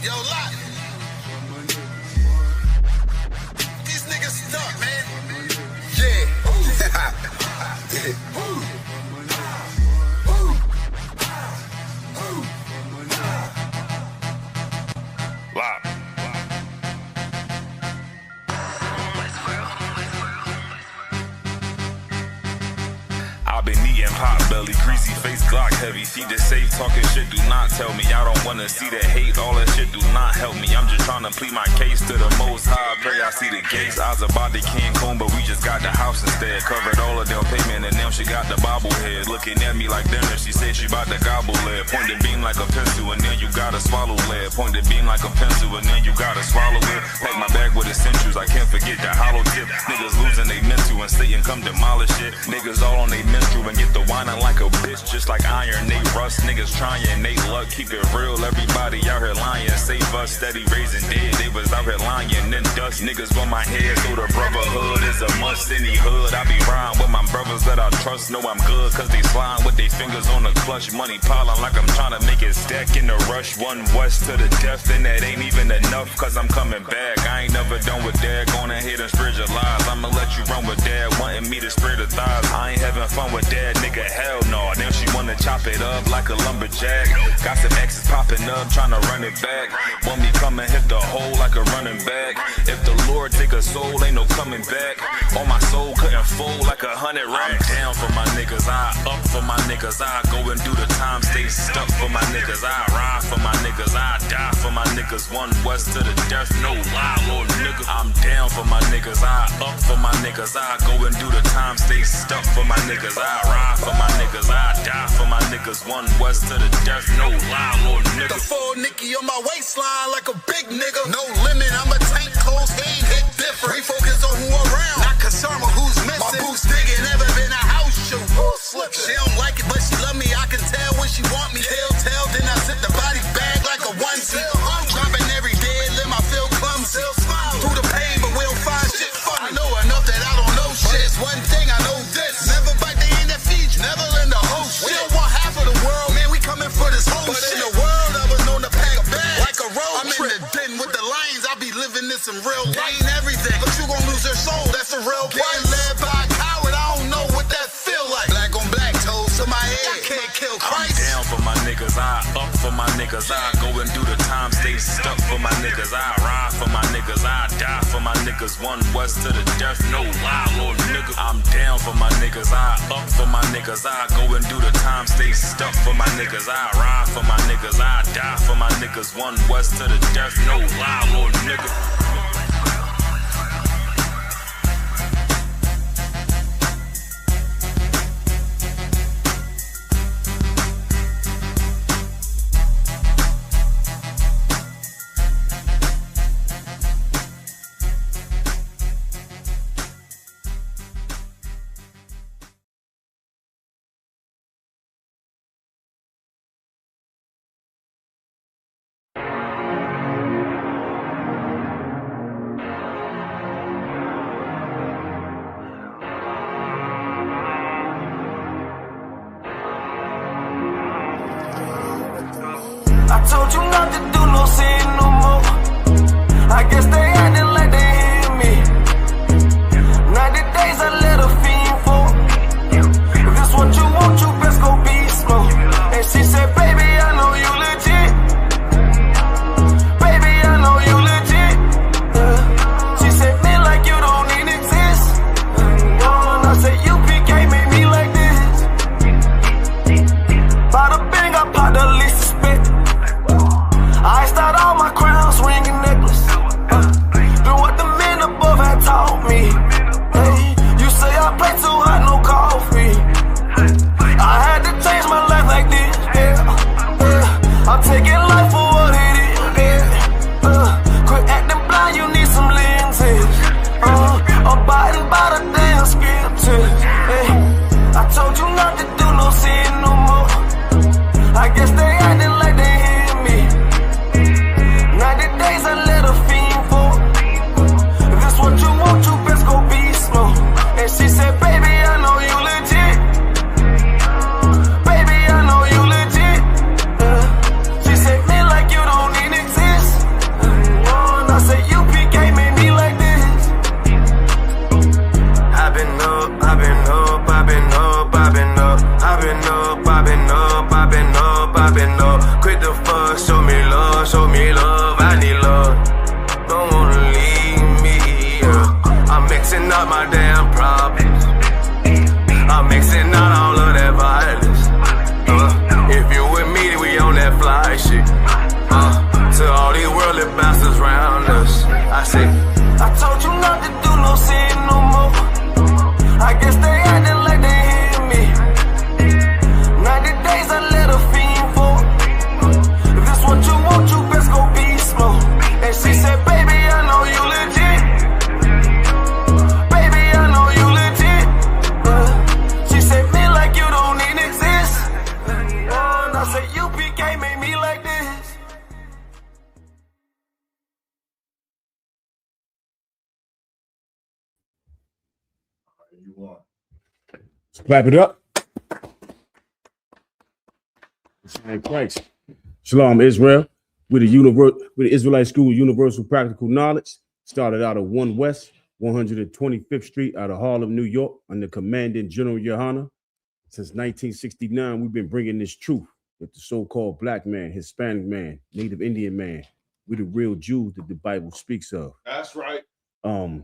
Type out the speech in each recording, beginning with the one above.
Yo, Lot. These niggas stuck, man. Yeah. Lot. I've been eating pot belly, greasy face, Glock heavy. Feed the safe, talking shit, do not tell me. I don't wanna see the hate, all that shit do not help me. I'm just trying to plead my case to the most high. Pray I see the gates. I was about to Cancun, but we just got the house instead. Covered all of them payment, and now she got the bobblehead. Looking at me like dinner, she said she about to gobble lead. Point the beam like a pencil, and then you gotta swallow lead. Point the beam like a pencil, and then you gotta swallow it. Pack my bag with essentials, I can't forget the hollow tip. Niggas losing they mental, and Satan come demolish it. Niggas all on they menstrual and get the whining like a bitch. Just like iron, they rust. Niggas trying, they luck. Keep it real, everybody out here lying. Save us, steady raising dead. They was out here lying in dust. Niggas on my head, so the brotherhood is a must. Any hood, I be riding with my brothers that I trust. Know I'm good, cause they slime with they fingers on the clutch. Money piling like I'm trying to make it stack in the rush. One west to the death, and that ain't even enough, cause I'm coming back. I ain't never done with that. Going ahead and spread your lies. I'ma let you run with that. Wanting me to spread the thighs. I ain't having fun with that, nigga, hell no. Now she wanna chop it up like a lumberjack. Got some exes popping up, trying to run it back. Want me come and hit the hole like a running back. If the Lord take a soul, ain't no coming back. On my soul couldn't fold like 100 racks. I'm down for my niggas, I up for my niggas. I go and do the time, stay stuck for my niggas. I ride for my niggas, I die for my niggas. One west to the death, no lie, Lord nigga. I'm down for my niggas, I up for my niggas. I go and do the time, stay stuck for my niggas. I ride for my niggas, I die for my niggas. One west to the death, no lie, Lord nigga. The full Nicky on my waistline like a big nigga. No limit, I'm a tank, close game, hit different. We focus on who around, not concerned with who's missing. My boots digging, never been a house shoe. She don't like it, but she love me. I can tell when she want me. Tell, then I zip the body bag like a onesie. I'm dropping every day, let my feel clumsy. Through the pain, but we don't find shit funny. I know enough that I don't know shit. It's one thing I know this. Never bite the hand that feeds you, never lend a hoe shit. We don't want half of the world, man, we coming for this whole shit. But in the world, I was known to pack a bag like a road I'm trip. In the den with the lions, I be living this in real life. Ain't everything, but you gon' lose your soul, that's a real part. Led by a coward, I don't know what that feel like. Black on black toes to my head, I can't kill Christ. I'm down for my niggas, I up for my niggas. I go and do the time, stay stuck for my niggas. I ride for my niggas, I die for my niggas. One west to the death, no lie, Lord nigga. I'm down for my niggas, I up for my niggas. I go and do the time, stay stuck for my niggas. I ride for my niggas, I die for my niggas. One west to the death, no lie, Lord nigga. I told you not to do no sin no more. I guess they acting like they hear me. 90 days I let a fiend for. If this what you want, you best go beast mode. And she said, baby, I know you legit. Baby, I know you legit. She said, me like you don't need exist. And I said, U.P.K made me like this. Bada bing, I popped the least suspect. I start all my crowns, ring and necklace. Do what the men above had taught me. Hey, you say I play too hot, no coffee. I had to change my life like this. Yeah. I'm taking life for what it is. Yeah. Quit acting blind, you need some lenses. Abiding by the damn scriptures. Hey, I told you not to do no sin no more. I guess they acting like they hear me. 90 days I let a fiend for. If this what you want, you best go beast mode. And she said, baby, I know you legit. Baby, I know you legit. She said, me like you don't need exist. up, I've been up. Quit the fuss, show me love, I need love. Don't wanna leave me, yeah. I'm mixing up my damn problems. I'm mixing out all of that violence. If you with me, we on that fly shit. To all these worldly bastards round us, I say, I told you not to do no sin no more. I guess they acting like they hear me. 90 days I let a fiend for. If this what you want, you best go beast mode. And she said, baby, I know you legit. Baby, I know you legit. She said, me like you don't even exist. And I said, U.P.K made me like this. Let's clap it up. Christ. Shalom, Israel. We're the Israelite School of Universal Practical Knowledge. Started out of 1 West, 125th Street out of Harlem, New York, under Commandant General Yahanna. Since 1969, we've been bringing this truth that the so-called black man, Hispanic man, Native Indian man, we're the real Jews that the Bible speaks of. That's right. I'm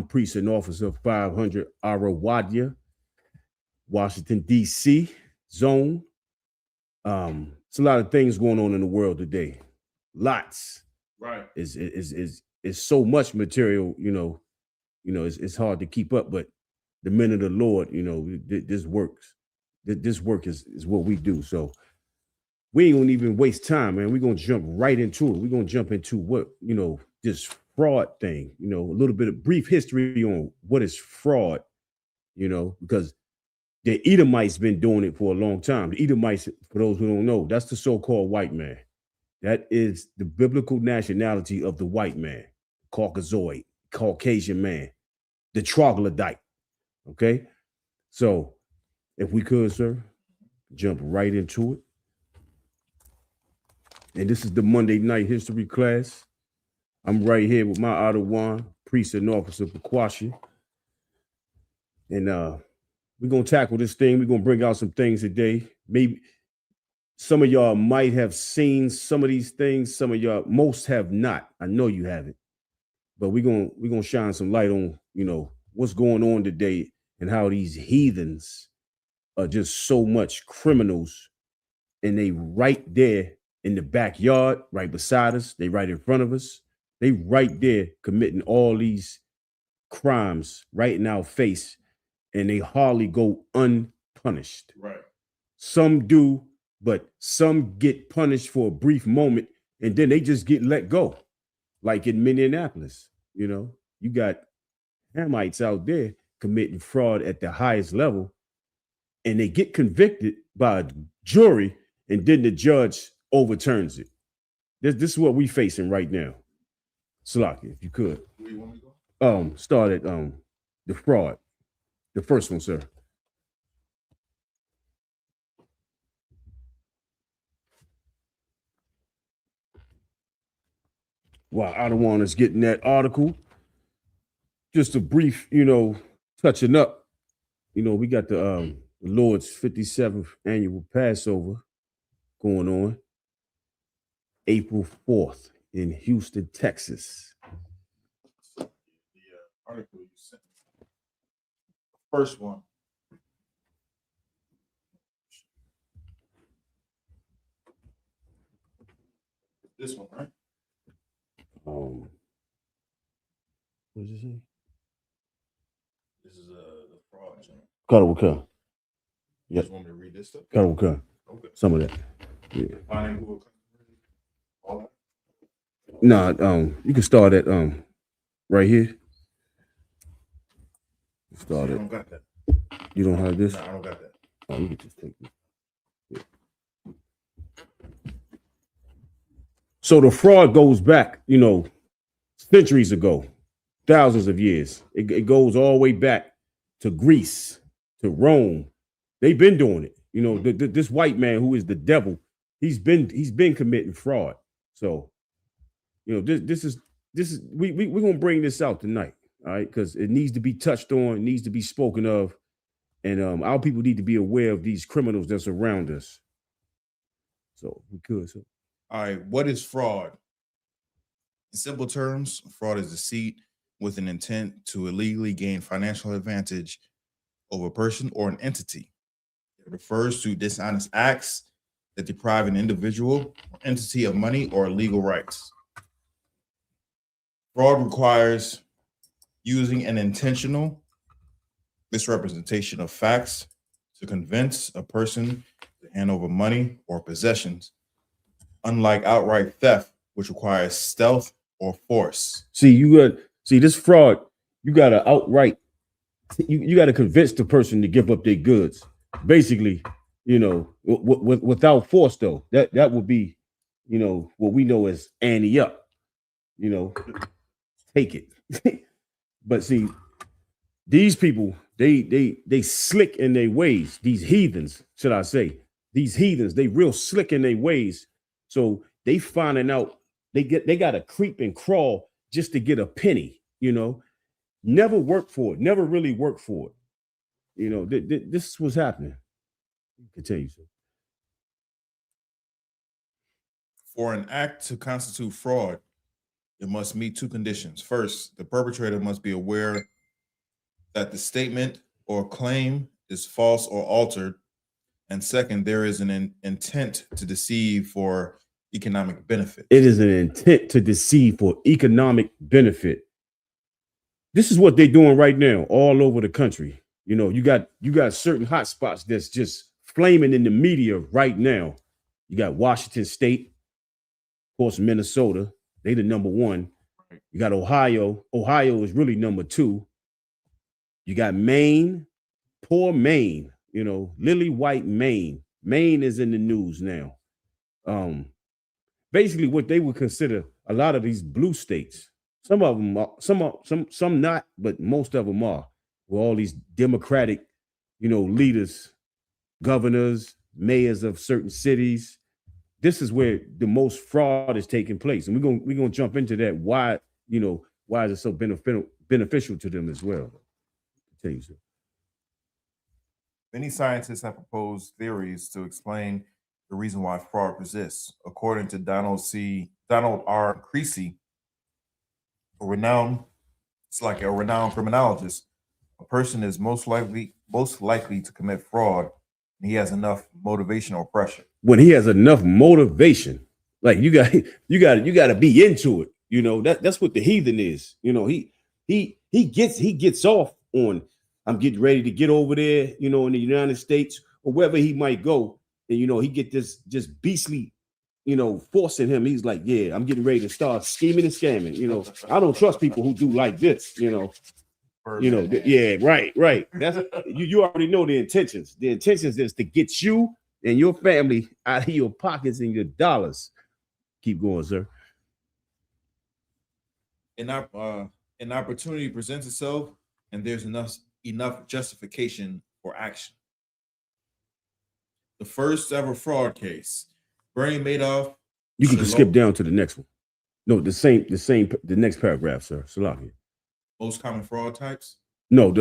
priest and officer of 500 Arawadia, Washington, D.C. zone. It's a lot of things going on in the world today. Lots. Right. Is so much material, it's hard to keep up, but the men of the Lord, this works. This work is what we do. So we ain't gonna even waste time, man. We're gonna jump right into it. We're gonna jump into what, this fraud thing, a little bit of brief history on what is fraud, because the Edomites been doing it for a long time. The Edomites, for those who don't know, that's the so-called white man. That is the biblical nationality of the white man, Caucasoid, Caucasian man, the troglodyte. Okay? So if we could, sir, jump right into it. And this is the Monday night history class. I'm right here with my Adawan, priest and officer of Pequashi. And we're going to tackle this thing. We're going to bring out some things today. Maybe some of y'all might have seen some of these things. Some of y'all, most have not. I know you haven't. But we're going to shine some light on, what's going on today and how these heathens are just so much criminals. And they right there in the backyard, right beside us. They right in front of us. They right there committing all these crimes right in our face, and they hardly go unpunished. Right. Some do, but some get punished for a brief moment, and then they just get let go. Like in Minneapolis, you got Hamites out there committing fraud at the highest level, and they get convicted by a jury, and then the judge overturns it. This is what we facing right now. Salaki, if you could. Where you want me to go? Start at the fraud. The first one, sir. While Adawan is getting that article, just a brief, touching up. We got the Lord's 57th annual Passover going on April 4th in Houston, Texas. The article you sent me. First one. This one, right? What does it say? This is the fraud joint. Karawaka. You just want me to read this stuff? Karawaka. Okay. Some of that. Yeah. Finding who all that? Nah, you can start at right here. Start I it. don't got that. You don't have this? No, I don't got that. Oh, you can just take this. Yeah. So the fraud goes back, centuries ago, thousands of years. It goes all the way back to Greece, to Rome. They've been doing it. This white man who is the devil, he's been committing fraud. So, this is we're gonna bring this out tonight, all right? Because it needs to be touched on, it needs to be spoken of, And our people need to be aware of these criminals that's around us. So we could. So. All right, what is fraud? In simple terms, fraud is deceit with an intent to illegally gain financial advantage over a person or an entity. It refers to dishonest acts that deprive an individual or entity of money or legal rights. Fraud requires using an intentional misrepresentation of facts to convince a person to hand over money or possessions, unlike outright theft, which requires stealth or force. See, this fraud, you gotta outright, you gotta convince the person to give up their goods. Basically, without force though. That would be, what we know as ante up. Take it. But see, these people, they slick in their ways. These heathens, should I say? These heathens, they real slick in their ways. So they finding out they got to creep and crawl just to get a penny. Never work for it. Never really work for it. This is what's happening. Continue. Sir. For an act to constitute fraud, it must meet two conditions. First, the perpetrator must be aware that the statement or claim is false or altered. And second, there is an intent to deceive for economic benefit. It is an intent to deceive for economic benefit. This is what they're doing right now all over the country. You got certain hot spots that's just flaming in the media right now. You got Washington State, of course, Minnesota. They the number one. You got Ohio. Ohio is really number two. You got Maine, poor Maine, lily white Maine. Maine is in the news now. Basically what they would consider a lot of these blue states. Some of them are, some not, but most of them are. With all these Democratic, leaders, governors, mayors of certain cities. This is where the most fraud is taking place. And we're gonna jump into that. Why is it so beneficial to them as well? Many scientists have proposed theories to explain the reason why fraud persists. According to Donald R. Creasy, a renowned criminologist, a person is most likely to commit fraud when he has enough motivation or pressure. When he has enough motivation, like you got to be into it. That's what the heathen is. He gets off on, I'm getting ready to get over there, in the United States or wherever he might go. And, he get this just beastly, forcing him. He's like, yeah, I'm getting ready to start scheming and scamming. I don't trust people who do like this, yeah, right. That's you already know the intentions. The intentions is to get you and your family out of your pockets and your dollars. Keep going, sir. An opportunity presents itself, and there's enough justification for action. The first ever fraud case, Bernie Madoff. You can skip down to the next one. No, the next paragraph, sir. Salakia. Most common fraud types? No,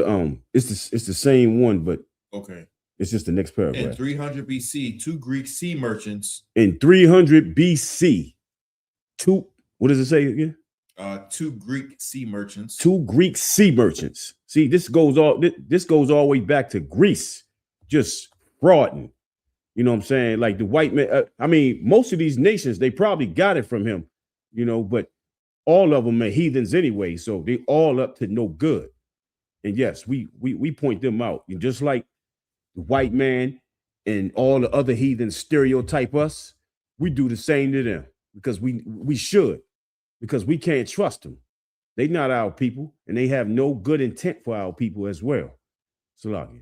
it's the same one, but okay. It's just the next paragraph. In 300 BC, two Greek sea merchants. In 300 BC, what does it say again? Two Greek sea merchants. Two Greek sea merchants. See, this goes all the way back to Greece, just frauding. You know what I'm saying? Like the white man. Most of these nations, they probably got it from him, but all of them are heathens anyway, so they all up to no good. And yes, we point them out. And just like the white man and all the other heathens stereotype us, we do the same to them because we should, because we can't trust them. They're not our people, and they have no good intent for our people as well. Salakia.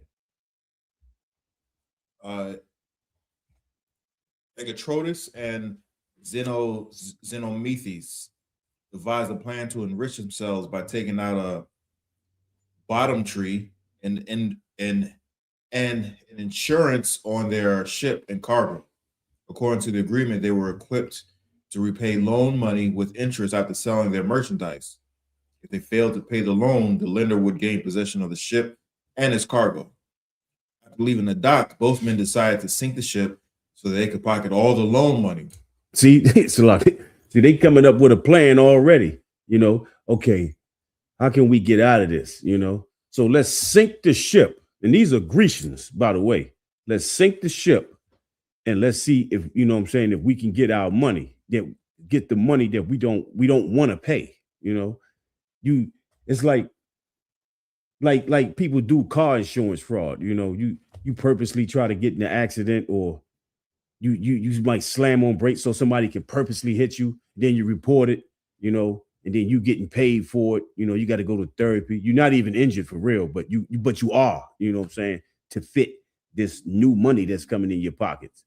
Megatrotus and Xenomethes devised a plan to enrich themselves by taking out a bottom tree and an insurance on their ship and cargo. According to the agreement, they were equipped to repay loan money with interest after selling their merchandise. If they failed to pay the loan, the lender would gain possession of the ship and its cargo. leaving the dock, both men decided to sink the ship so they could pocket all the loan money. See, see, they coming up with a plan already. Okay, how can we get out of this? So let's sink the ship. And these are Grecians, by the way. Let's sink the ship and let's see if if we can get our money, get the money that we don't want to pay. It's like people do car insurance fraud. You purposely try to get in an accident, or you might slam on brakes so somebody can purposely hit you, then you report it, and then you getting paid for it. You got to go to therapy. You're not even injured for real, but you are, to fit this new money that's coming in your pockets.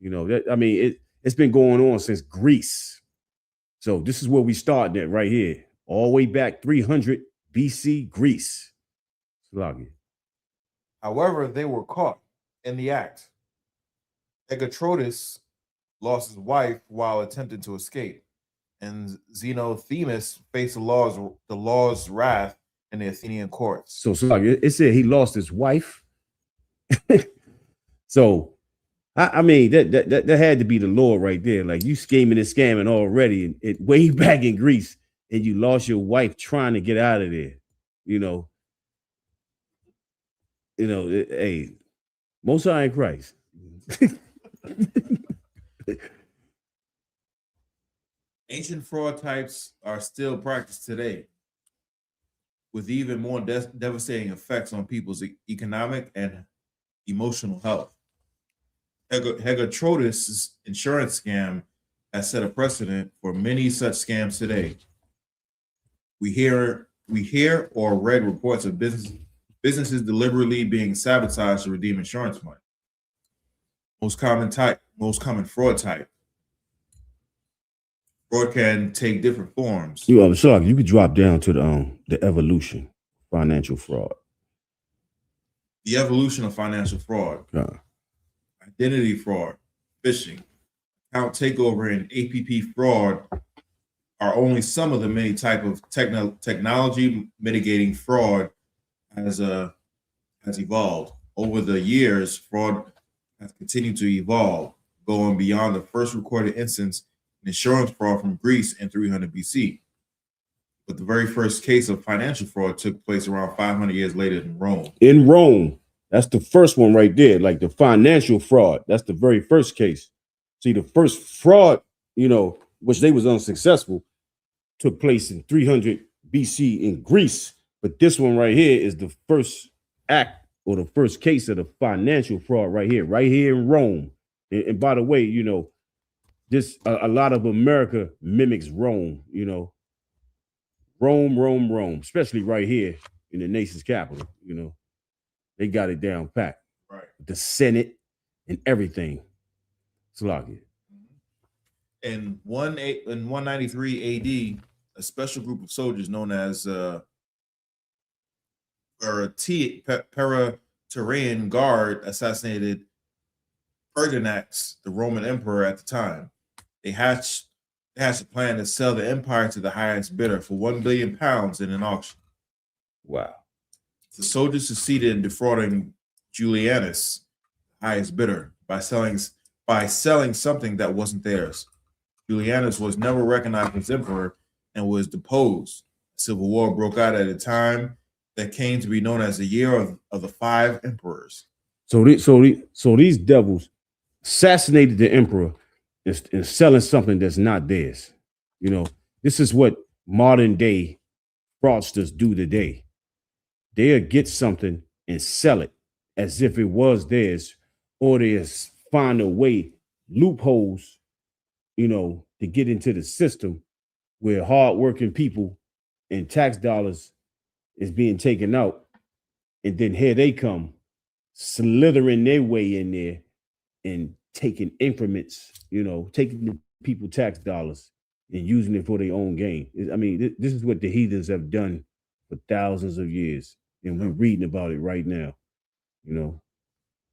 It's been going on since Greece. So this is where we start at right here, all the way back 300 BC Greece. However, they were caught in the act. Agatrotus lost his wife while attempting to escape, and Xenothemis faced the law's wrath in the Athenian courts. So it said he lost his wife. So that had to be the Lord right there. Like, you scheming and scamming already, and way back in Greece, and you lost your wife trying to get out of there. Hey, Most High in Christ. Ancient fraud types are still practiced today, with even more devastating effects on people's economic and emotional health. Agatrotus' insurance scam has set a precedent for many such scams today. We hear or read reports of businesses deliberately being sabotaged to redeem insurance money. Most common fraud type. Fraud can take different forms. I'm sorry, you could drop down to the evolution, financial fraud. The evolution of financial fraud. Identity fraud, phishing, account takeover, and APP fraud are only some of the many types of technology mitigating fraud has evolved. Over the years, fraud has continued to evolve, going beyond the first recorded instance in insurance fraud from Greece in 300 BC. But the very first case of financial fraud took place around 500 years later in Rome. In Rome. That's the first one right there, like the financial fraud. That's the very first case. See, the first fraud, which they was unsuccessful, took place in 300 BC in Greece. But this one right here is the first act or the first case of the financial fraud right here in Rome. And by the way, this a lot of America mimics Rome, Rome, especially right here in the nation's capital, They got it down pat. Right. The Senate and everything. Slocky. In 193 AD, a special group of soldiers known as Paraterran Guard assassinated Pertinax, the Roman emperor at the time. They hatched a plan to sell the empire to the highest bidder for £1 billion in an auction. Wow. The soldiers succeeded in defrauding Julianus, highest bidder, by selling something that wasn't theirs. Julianus was never recognized as emperor and was deposed. A civil war broke out at a time that came to be known as the Year of the Five Emperors. So these devils assassinated the emperor and selling something that's not theirs. This is what modern day fraudsters do today. They'll get something and sell it as if it was theirs, or they'll find a way, loopholes, to get into the system where hardworking people and tax dollars is being taken out. And then here they come, slithering their way in there and taking increments, taking the people tax dollars and using it for their own gain. This is what the heathens have done for thousands of years. And we're reading about it right now,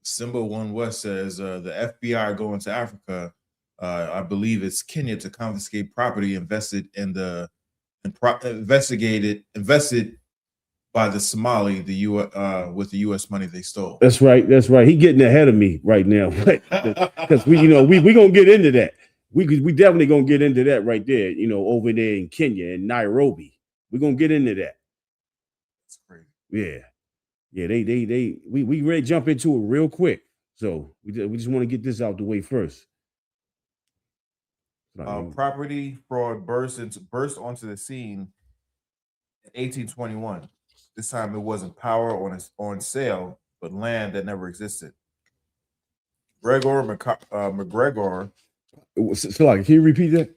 Simba One West says the FBI going to Africa, I believe it's Kenya, to confiscate property invested by the Somali, with the U.S. money they stole. That's right. That's right. He getting ahead of me right now, because we gonna get into that. We definitely gonna get into that right there. Over there in Kenya and Nairobi, we're gonna get into that. That's crazy. Yeah. We ready to jump into it real quick. So we just want to get this out the way first. Property fraud burst onto the scene in 1821. This time it wasn't power on sale, but land that never existed. McGregor. So, can you repeat that?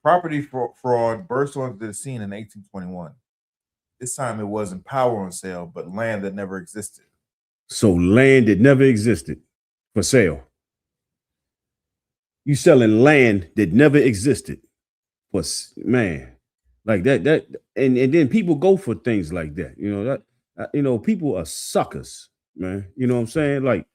Property fraud burst onto the scene in 1821. This time it wasn't power on sale, but land that never existed. So land that never existed for sale. You selling land that never existed for, man, like that, and then people go for things like that. People are suckers, man. You know what I'm saying? Like,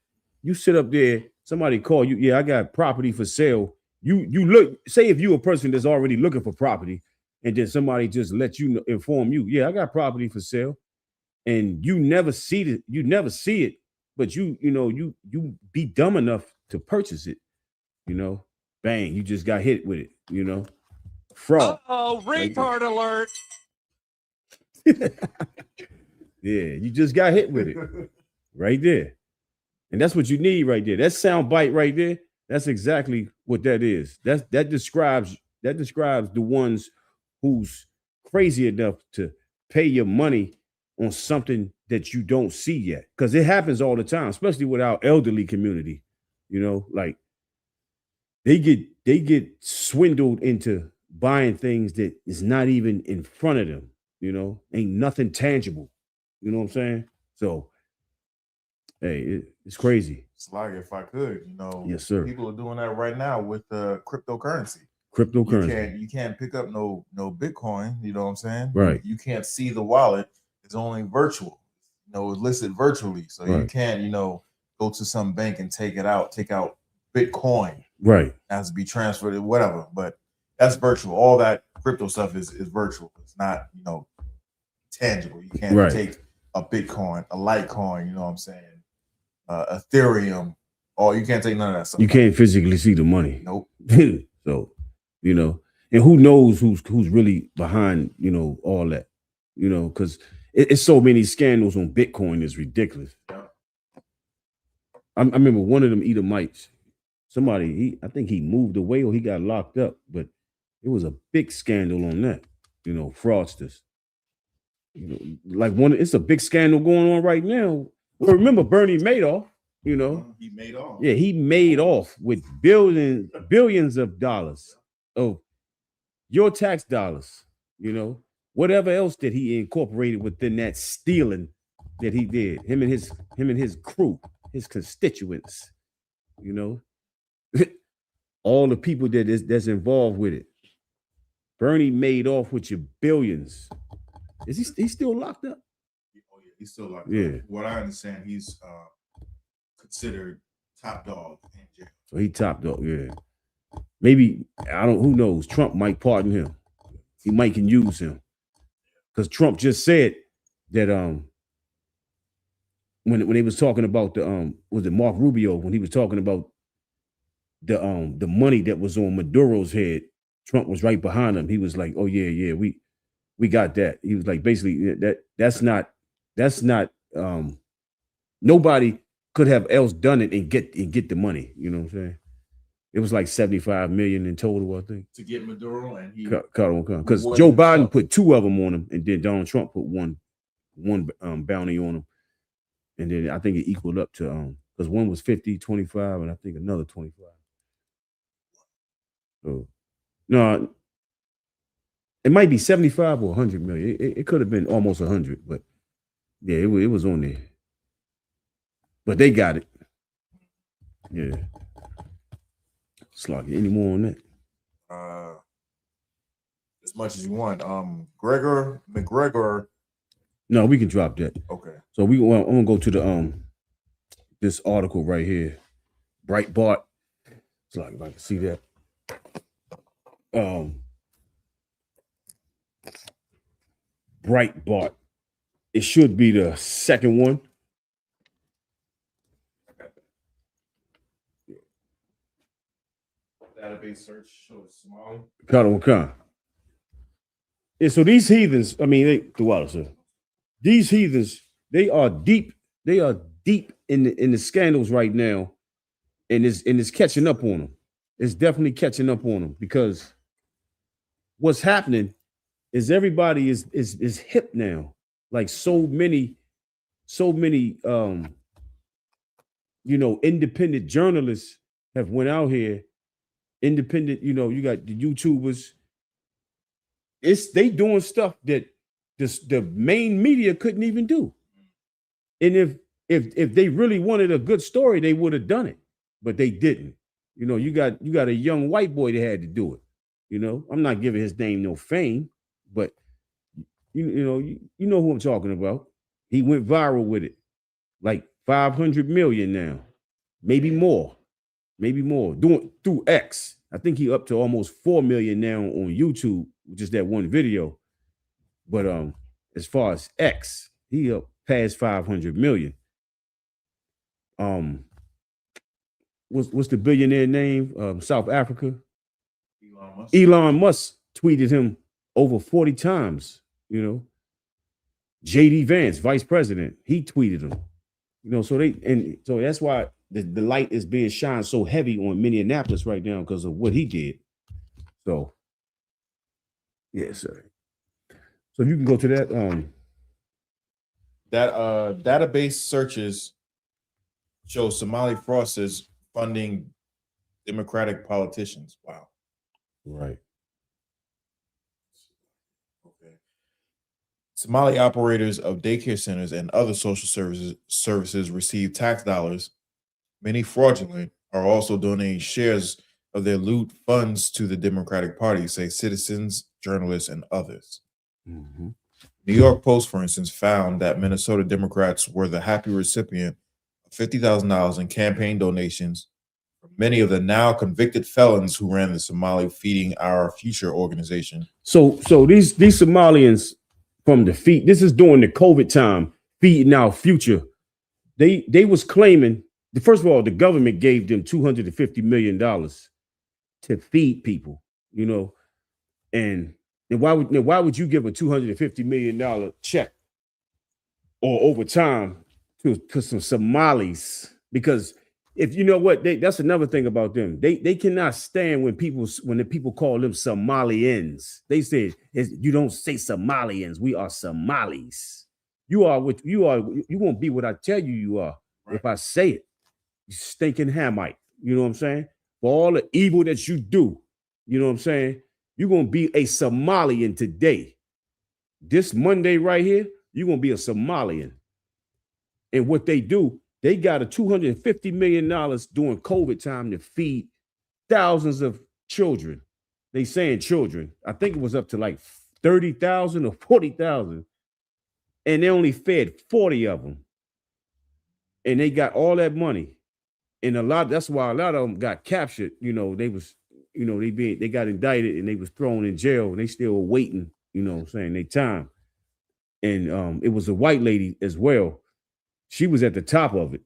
you sit up there, somebody call you, yeah, I got property for sale. You look, say if you a person that's already looking for property, and then somebody just let you inform you, yeah, I got property for sale, and you never see it, but you be dumb enough to purchase it, bang, you just got hit with it, fraud. Retard alert. Yeah, you just got hit with it right there. And that's what you need right there. That sound bite right there, that's exactly what that is. That describes the ones who's crazy enough to pay your money on something that you don't see yet. Because it happens all the time, especially with our elderly community. Like, they get swindled into buying things that is not even in front of them, ain't nothing tangible. You know what I'm saying? So, hey, it's crazy. It's like, if I could, yes, sir. People are doing that right now with cryptocurrency. Cryptocurrency. You can't pick up no Bitcoin. You know what I'm saying? Right. You can't see the wallet. It's only virtual. Listed virtually. So right. You can't, go to some bank and take out Bitcoin. Right. It has to be transferred or whatever. But that's virtual. All that crypto stuff is virtual. It's not, tangible. You can't take a Bitcoin, a Litecoin, you know what I'm saying? Ethereum, or you can't take none of that stuff. You can't physically see the money. Nope. So, and who knows who's really behind, all that, because it's so many scandals on Bitcoin is ridiculous. Yeah. I remember one of them Edomites, somebody, I think he moved away or he got locked up, but it was a big scandal on that, fraudsters. It's a big scandal going on right now. Well, remember Bernie Madoff, He made off. Yeah, he made off with billions of dollars of your tax dollars, whatever else that he incorporated within that stealing that he did, him and his crew, his constituents, all the people that's involved with it. Bernie made off with your billions. Is he still locked up? Oh yeah, he's still locked up. What I understand, he's considered top dog in jail. So he top dog, yeah. Maybe, who knows? Trump might pardon him. He might can use him. Because Trump just said that when he was talking about was it Mark Rubio, when he was talking about the money that was on Maduro's head, Trump was right behind him. He was like, oh yeah, we got that. He was like, basically, that's not nobody could have else done it and get the money. You know what I'm saying? It was like 75 million in total, I think. To get Maduro, and he because Joe Biden put 2 of them on him, and then Donald Trump put one bounty on him. And then I think it equaled up to because one was 50, 25, and I think another 25. So no, it might be 75 or 100 million. It could have been almost 100, but yeah, it was on there. But they got it. Yeah. Slug, any more on that? As much as you want. McGregor. No, we can drop that. Okay. So I'm gonna go to the this article right here. Breitbart. Slug, if I can see that. Breitbart. It should be the second one. Database search shows Somali. Khan. Yeah, so these heathens, I mean, they throughout, sir. These heathens, they are deep in the scandals right now, and it's catching up on them. It's definitely catching up on them because what's happening is everybody is hip now. Like so many independent journalists have went out here. Independent, you got the YouTubers. They doing stuff that the main media couldn't even do. And if they really wanted a good story, they would have done it, but they didn't. You got a young white boy that had to do it. I'm not giving his name no fame, but you know who I'm talking about. He went viral with it, like 500 million now, maybe more, doing through X. I think he up to almost 4 million now on YouTube, just that one video. But as far as X, he up past 500 million. What's the billionaire name? South Africa. Elon Musk tweeted him over 40 times. JD Vance, vice president, he tweeted him. So that's why the light is being shined so heavy on Minneapolis right now because of what he did. So, yes, sir. So you can go to that. That database searches show Somali fraudsters funding Democratic politicians. Wow. Right. Okay. Somali operators of daycare centers and other social services receive tax dollars. Many fraudulent are also donating shares of their loot funds to the Democratic Party, say citizens, journalists, and others. Mm-hmm. New York Post, for instance, found that Minnesota Democrats were the happy recipient of $50,000 in campaign donations from many of the now convicted felons who ran the Somali Feeding Our Future organization. So these Somalians from the feed, this is during the COVID time, Feeding Our Future. They was claiming, first of all, the government gave them $250 million to feed people, and why would you give a $250 million check or over time to some Somalis? Because if you know what, that's another thing about them. They cannot stand when the people call them Somalians. They say you don't say Somalians, we are Somalis. You are what you are. You won't be what I tell you are. Right. If I say it, you stinking Hamite. You know what I'm saying? For all the evil that you do, you know what I'm saying? You're gonna be a Somalian today. This Monday right here, you're gonna be a Somalian. And what they do, they got a $250 million during COVID time to feed thousands of children. They saying children. I think it was up to like 30,000 or 40,000. And they only fed 40 of them. And they got all that money. And that's why a lot of them got captured. They got indicted and they was thrown in jail and they still waiting, their time. And it was a white lady as well. She was at the top of it.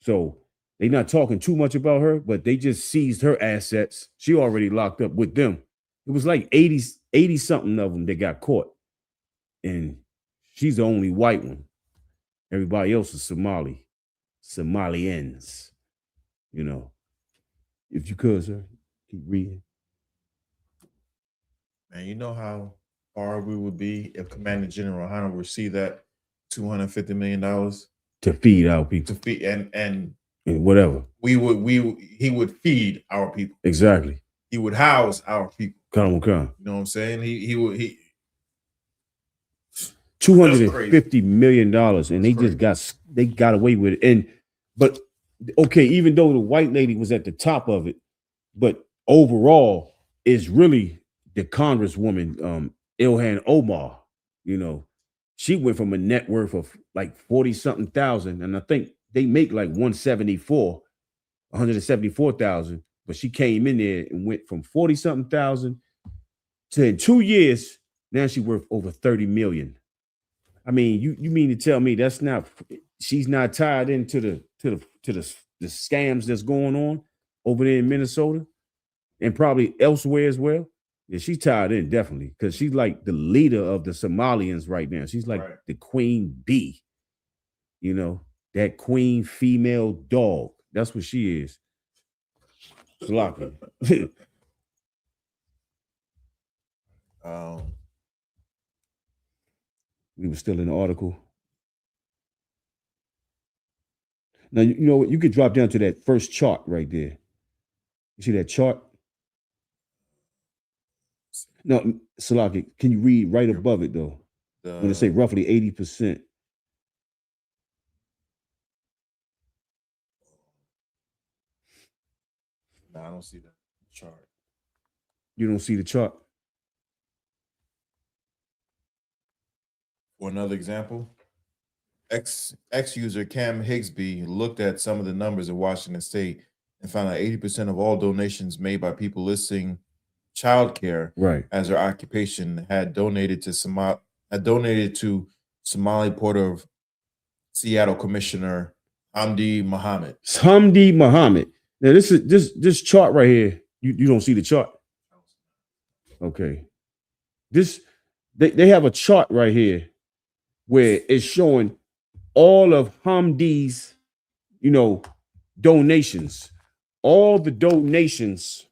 So they're not talking too much about her, but they just seized her assets. She already locked up with them. It was like 80 something of them that got caught. And she's the only white one. Everybody else is Somalians. If you could, sir, keep reading. Man, you know how far we would be if Commander General Yahanna received that $250 million to feed our people. To feed and whatever. He would feed our people. Exactly. He would house our people. Come. You know what I'm saying? He would $250 million, and they got away with it. But okay, even though the white lady was at the top of it, but overall, it's really the Congresswoman Ilhan Omar. She went from a net worth of like 40-something thousand, and I think they make like 174,000. But she came in there and went from 40-something thousand to in 2 years. Now she's worth over 30 million. I mean, you mean to tell me that's not she's not tied into the scams that's going on over there in Minnesota and probably elsewhere as well? Yeah, she's tied in definitely because she's like the leader of the Somalians right now. She's like the queen bee, you know, that queen female dog. That's what she is. Sloppy. We were still in the article. Now, you know what? You could drop down to that first chart right there. You see that chart? No, Salaki, can you read right above it, though? When it say roughly 80%. No, I don't see the chart. You don't see the chart? For another example, ex-user Cam Higsby looked at some of the numbers in Washington State and found that 80% of all donations made by people listing childcare as their occupation had donated to Somali Port of Seattle Commissioner Hamdi Mohammed. Hamdi Mohammed. Now this chart right here. You don't see the chart? Okay. They have a chart right here where it's showing all of Hamdi's, donations. All the donations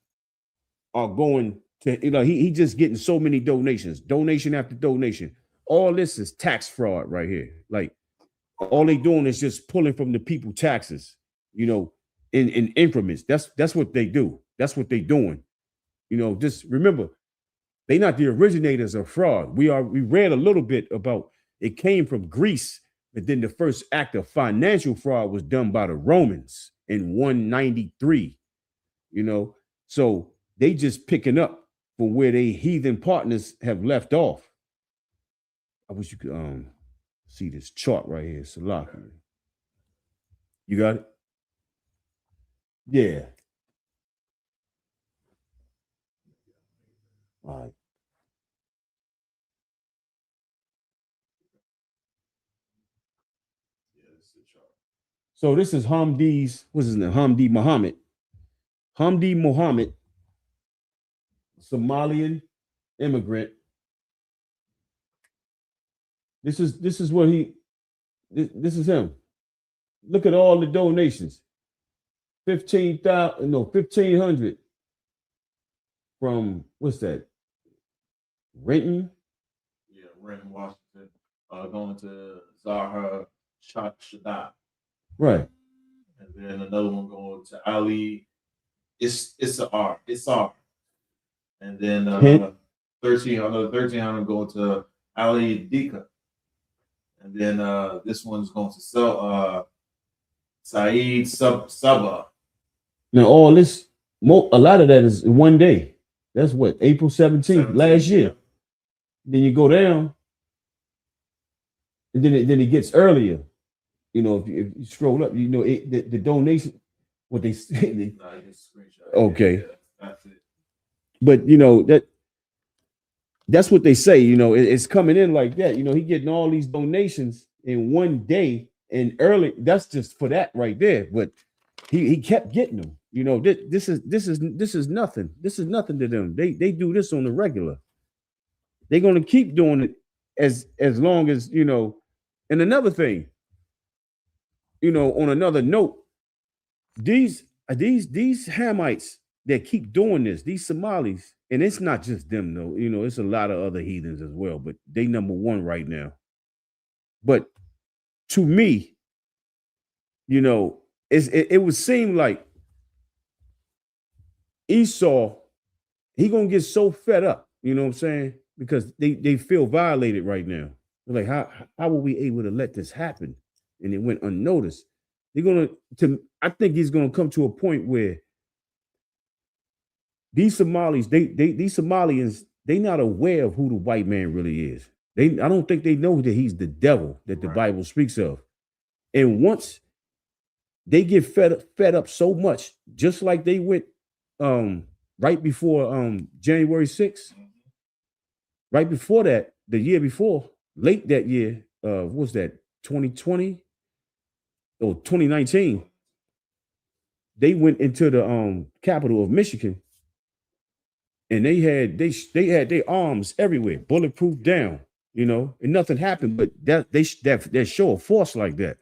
are going to, he just getting so many donations, donation after donation. All this is tax fraud right here. Like all they doing is just pulling from the people taxes, in increments. That's what they do. That's what they doing. Just remember, they not the originators of fraud. We read a little bit about it came from Greece, but then the first act of financial fraud was done by the Romans in 193. So they just picking up from where they heathen partners have left off. I wish you could see this chart right here, Salaki. You got it? Yeah. All right. So this is Hamdi's, what's his name? Hamdi Mohammed. Hamdi Mohammed, Somalian immigrant. This is what this is him. Look at all the donations. 1,500 from what's that? Renton? Yeah, Renton, Washington. Going to Zaha Shadat. Right. And then another one going to Ali. It's R. And then 1,300 going to Ali Dika. And then this one's going to sell Saeed Sabah. Now all this, a lot of that is one day. That's what, April 17th last year. Yeah. Then you go down, and then it gets earlier. If you scroll up, the donation, what they say. Okay. Yeah, that's it. But that's what they say. It's coming in like that. He getting all these donations in one day and early. That's just for that right there. But he kept getting them. This is nothing. This is nothing to them. They do this on the regular. They're gonna keep doing it as long as And another thing, on another note, these Hamites that keep doing this, these Somalis, and it's not just them though, it's a lot of other heathens as well, but they number one right now. But to me, it would seem like Esau, he gonna get so fed up, you know what I'm saying? Because they feel violated right now. They're like, how were we able to let this happen? And it went unnoticed. I think he's gonna come to a point where these Somalis, these Somalians, they not aware of who the white man really is. I don't think they know that he's the devil that the Bible speaks of. And once they get fed up so much, just like they went right before January 6th, right before that, the year before, late that year, what was that, 2020 or 2019? They went into the capital of Michigan, and they had their arms everywhere, bulletproof down, and nothing happened. But that show of force like that,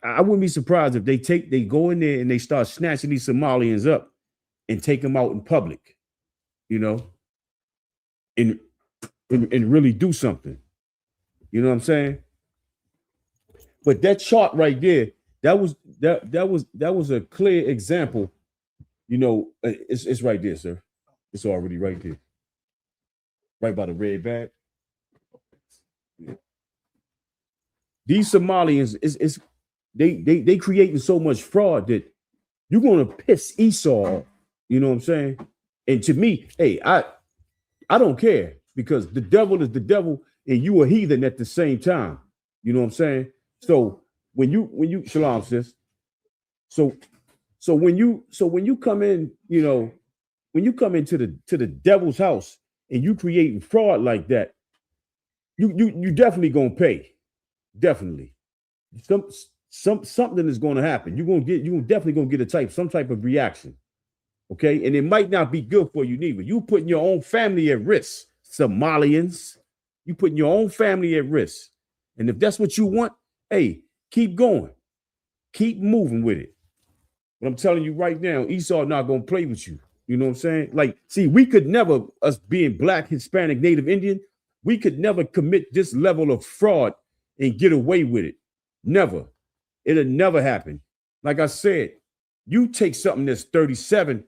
I wouldn't be surprised if they go in there and they start snatching these Somalians up and take them out in public, and really do something. You know what I'm saying? But that chart right there, that was a clear example. It's right there, sir. It's already right there, right by the red bag. Yeah. These Somalians they creating so much fraud that you're gonna piss Esau off. You know what I'm saying? And to me, hey, I don't care, because the devil is the devil and you a heathen at the same time. You know what I'm saying? So when you shalom, sis. So when you come in, when you come into the devil's house and you creating fraud like that, you definitely gonna pay. Definitely. Something is gonna happen. You're definitely gonna get some type of reaction. Okay. And it might not be good for you neither. You putting your own family at risk, Somalians. You putting your own family at risk. And if that's what you want, hey, keep going. Keep moving with it. But I'm telling you right now, Esau not gonna play with you. You know what I'm saying? Like, see, we could never, us being Black, Hispanic, Native Indian, we could never commit this level of fraud and get away with it. Never. It'll never happen. Like I said, you take something that's 37,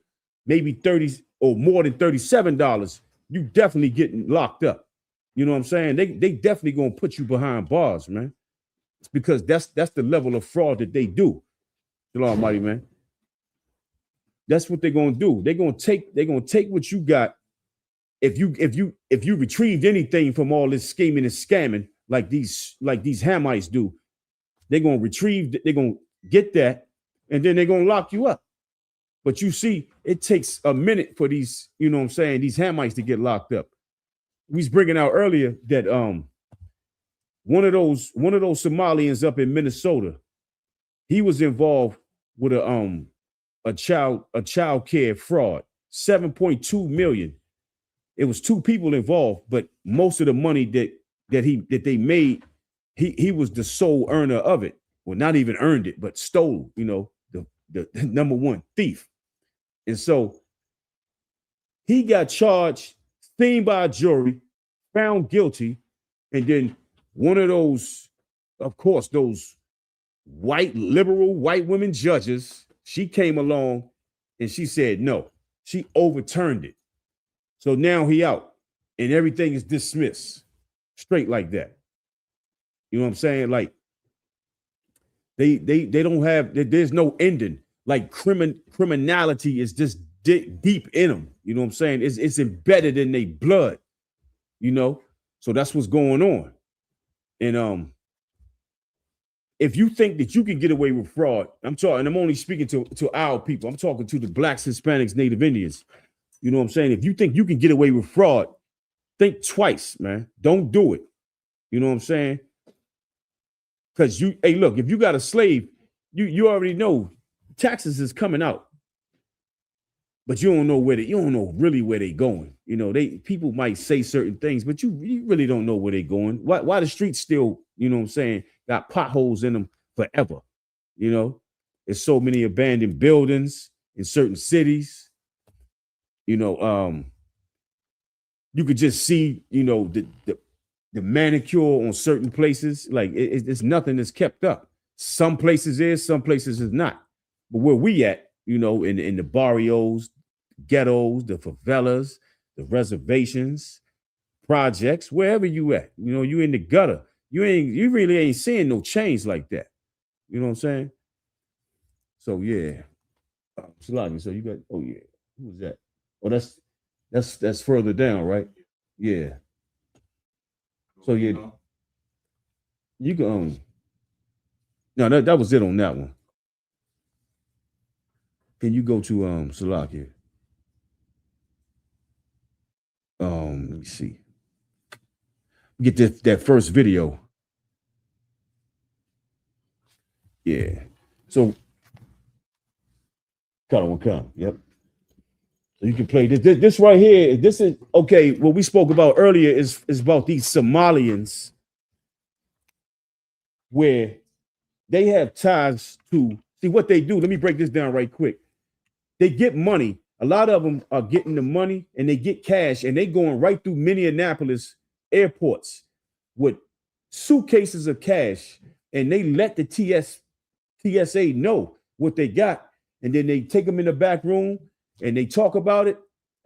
maybe 30 or more than $37, you definitely getting locked up. You know what I'm saying? They definitely gonna put you behind bars, man. It's because that's the level of fraud that they do. Shalom, Almighty, man. That's what they're gonna do. They're gonna take what you got. If you retrieved anything from all this scheming and scamming like these Hamites do, they're gonna get that, and then they're gonna lock you up. But you see, it takes a minute for these, you know what I'm saying, these Hamites to get locked up. We was bringing out earlier that one of those Somalians up in Minnesota, he was involved with a child care fraud, 7.2 million. It was two people involved, but most of the money that they made, he was the sole earner of it. Well, not even earned it, but stole, the number one thief. And so he got charged, seen by a jury, found guilty, and then one of those, of course, those liberal white women judges, she came along and she said no. She overturned it. So now he out and everything is dismissed straight like that. You know what I'm saying? Like they don't have, there's no ending. Like criminality is just deep in them. You know what I'm saying? It's embedded in their blood, So that's what's going on. And if you think that you can get away with fraud, I'm only speaking to our people. I'm talking to the Blacks, Hispanics, Native Indians. You know what I'm saying? If you think you can get away with fraud, think twice, man. Don't do it. You know what I'm saying? Because look, if you got a slave, you already know taxes is coming out, but you don't know really where they going. People might say certain things, but you really don't know where they going. Why the streets still, you know what I'm saying, got potholes in them forever. There's so many abandoned buildings in certain cities. You could just see, the manicure on certain places. Like it's nothing that's kept up. Some places is, some places is not. But where we at, in the barrios, ghettos, the favelas, the reservations, projects, wherever you at, you in the gutter. You really ain't seeing no change like that. You know what I'm saying? So yeah. Salami, so you got, oh yeah, who was that? Oh, that's further down, right? Yeah. So yeah, you can no, that was it on that one. Can you go to Salakia? Let me see. Get that first video. Yeah. So color will come. Yep. So you can play this. This right here. This is okay. What we spoke about earlier is about these Somalians where they have ties to see what they do. Let me break this down right quick. They get money. A lot of them are getting the money and they get cash and they going right through Minneapolis airports with suitcases of cash, and they let the TSA know what they got, and then they take them in the back room and they talk about it.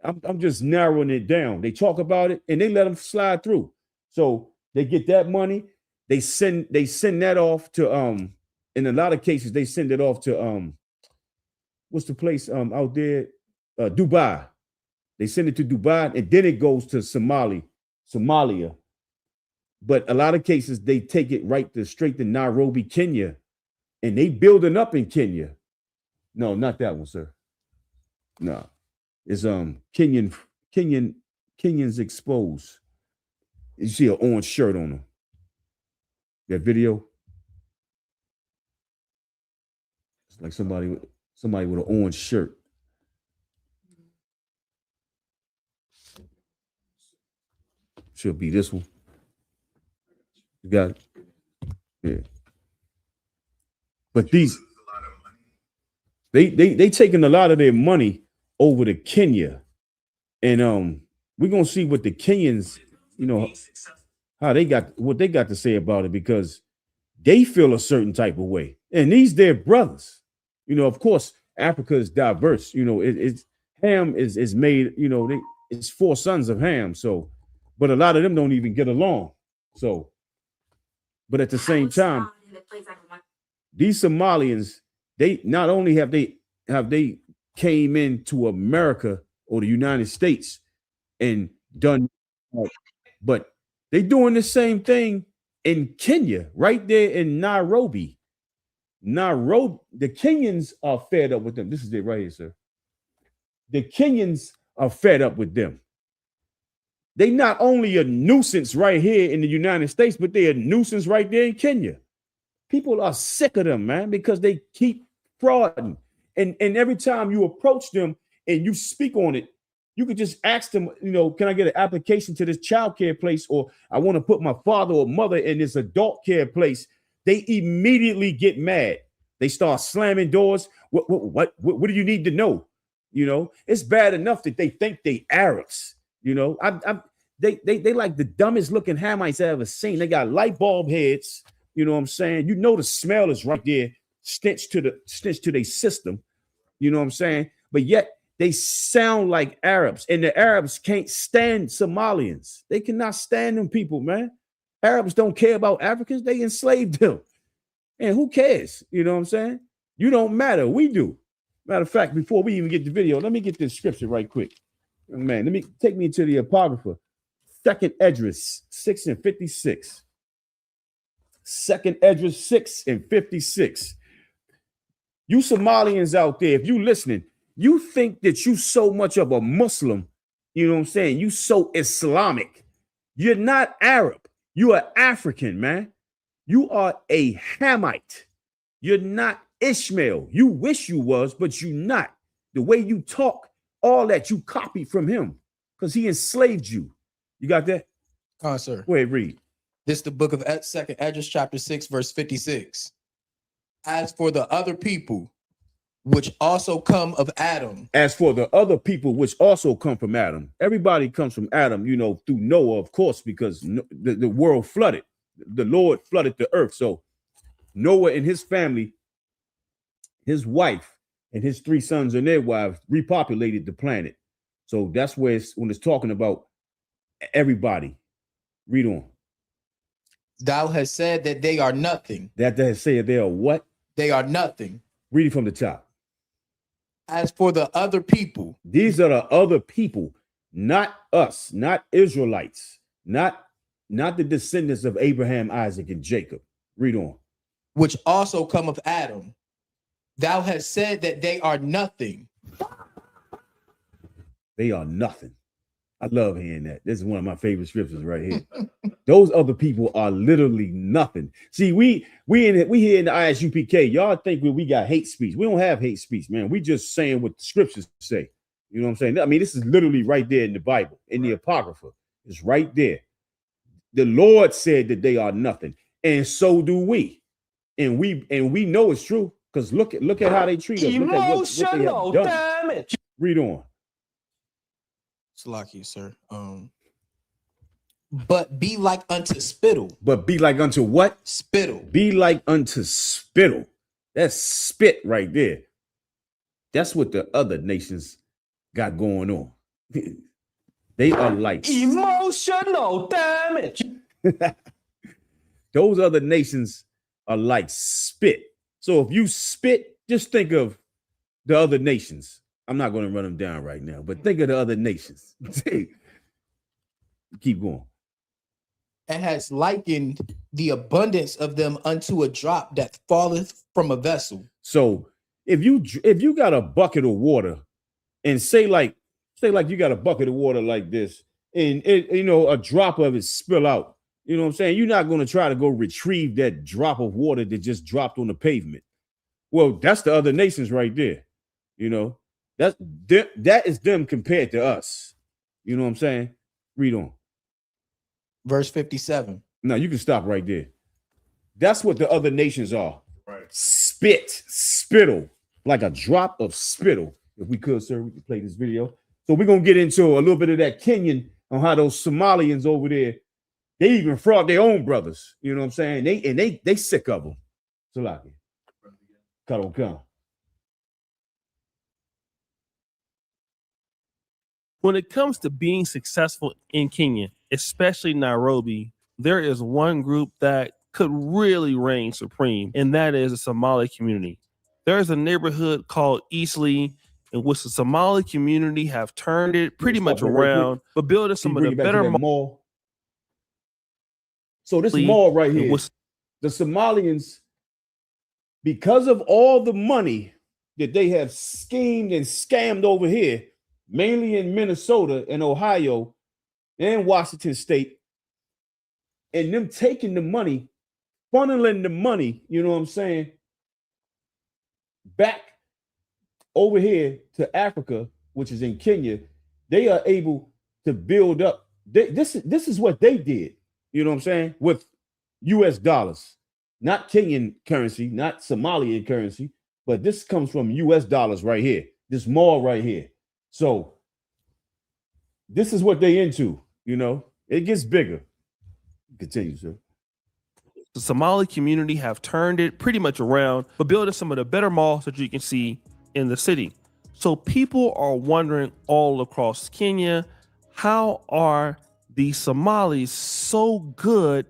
I'm just narrowing it down. They talk about it and they let them slide through. So they get that money. They send that off to in a lot of cases they send it off to what's the place out there? Dubai. They send it to Dubai and then it goes to Somalia. But a lot of cases they take it straight to Nairobi, Kenya, and they building up in Kenya. No, not that one, sir. No, it's Kenyans exposed. You see an orange shirt on them. That video. It's like somebody with an orange shirt. Should be this one. You got it? Yeah. But these they taking a lot of their money over to Kenya. And we're gonna see what the Kenyans, how they got to say about it, because they feel a certain type of way. And these their brothers. Of course, Africa is diverse. It's Ham is made, it's 4 sons of Ham. So, but a lot of them don't even get along. So, but at the same time, these Somalians, they not only have they came into America or the United States and done, but they doing the same thing in Kenya, right there in Nairobi. The Kenyans are fed up with them. This is it right here, sir. The Kenyans are fed up with them. They not only a nuisance right here in the United States, but they're a nuisance right there in Kenya. People are sick of them, man, because they keep frauding. And every time you approach them and you speak on it, you could just ask them, can I get an application to this child care place? Or I want to put my father or mother in this adult care place. They immediately get mad. They start slamming doors. What do you need to know? It's bad enough that they think they Arabs. They like the dumbest looking Hamites I ever seen. They got light bulb heads. You know what I'm saying? The smell is right there, stench to their system. You know what I'm saying? But yet they sound like Arabs, and the Arabs can't stand Somalians. They cannot stand them people, man. Arabs don't care about Africans. They enslaved them. And who cares? You know what I'm saying? You don't matter. We do. Matter of fact, before we even get the video, let me get this scripture right quick. Man, take me to the Apocrypha. 2nd Esdras 6:56. 2nd Esdras 6:56. You Somalians out there, if you listening, you think that you so much of a Muslim, you know what I'm saying? You so Islamic. You're not Arab. You are African, man. You are a Hamite. You're not Ishmael. You wish you was, but you're not. The way you talk, all that you copied from him because he enslaved you. You got that? Sir. Go ahead, read. This is the book of 2nd Esdras chapter 6, verse 56. As for the other people, which also come of Adam. As for the other people, which also come from Adam. Everybody comes from Adam, through Noah, of course, because the world flooded. The Lord flooded the earth. So Noah and his family, his wife, and his 3 sons and their wives repopulated the planet. So that's where when it's talking about everybody. Read on. Thou hast said that they are nothing. That has said they are what? They are nothing. Read it from the top. As for the other people. These are the other people, not us, not Israelites, not the descendants of Abraham, Isaac, and Jacob. Read on. Which also come of Adam. Thou hast said that they are nothing. They are nothing. I love hearing that. This is one of my favorite scriptures right here. Those other people are literally nothing. See, we here in the I.S.U.P.K. Y'all think we got hate speech. We don't have hate speech, man. We just saying what the scriptures say. You know what I'm saying? I mean, this is literally right there in the Bible, in the Apocrypha. It's right there. The Lord said that they are nothing, and so do we. And we know it's true because look at how they treat us. Look at what they have done. Damage. Read on. Salaki, sir. But be like unto spittle. But be like unto what? Spittle. Be like unto spittle. That's spit right there. That's what the other nations got going on. They are like emotional damage. Those other nations are like spit. So if you spit, just think of the other nations. I'm not going to run them down right now, but think of the other nations. Keep going. And has likened the abundance of them unto a drop that falleth from a vessel. So if you got a bucket of water, and say like you got a bucket of water like this, and a drop of it spill out. You know what I'm saying? You're not going to try to go retrieve that drop of water that just dropped on the pavement. Well, that's the other nations right there. You know, that is them compared to us. You know what I'm saying? Read on. Verse 57. No, you can stop right there. That's what the other nations are. Right. Spittle, like a drop of spittle. If we could, sir, we could play this video. So we're going to get into a little bit of that Kenyan on how those Somalians over there, they even fraud their own brothers. You know what I'm saying? They sick of them. Salaki. Come. When it comes to being successful in Kenya, especially Nairobi, there is one group that could really reign supreme, and that is the Somali community. There is a neighborhood called Eastleigh in which the Somali community have turned it pretty much around, but building some of the better mall. So this mall right here, the Somalians, because of all the money that they have schemed and scammed over here, mainly in Minnesota and Ohio and Washington State, and them taking the money, funneling the money, you know what I'm saying, back over here to Africa, which is in Kenya, they are able to build up. This is what they did, you know what I'm saying, with US dollars, not Kenyan currency, not Somalian currency, but this comes from US dollars right here, this mall right here. So this is what they into, you know, it gets bigger. Continue, sir. The Somali community have turned it pretty much around, but building some of the better malls that you can see in the city. So people are wondering all across Kenya, how are the Somalis so good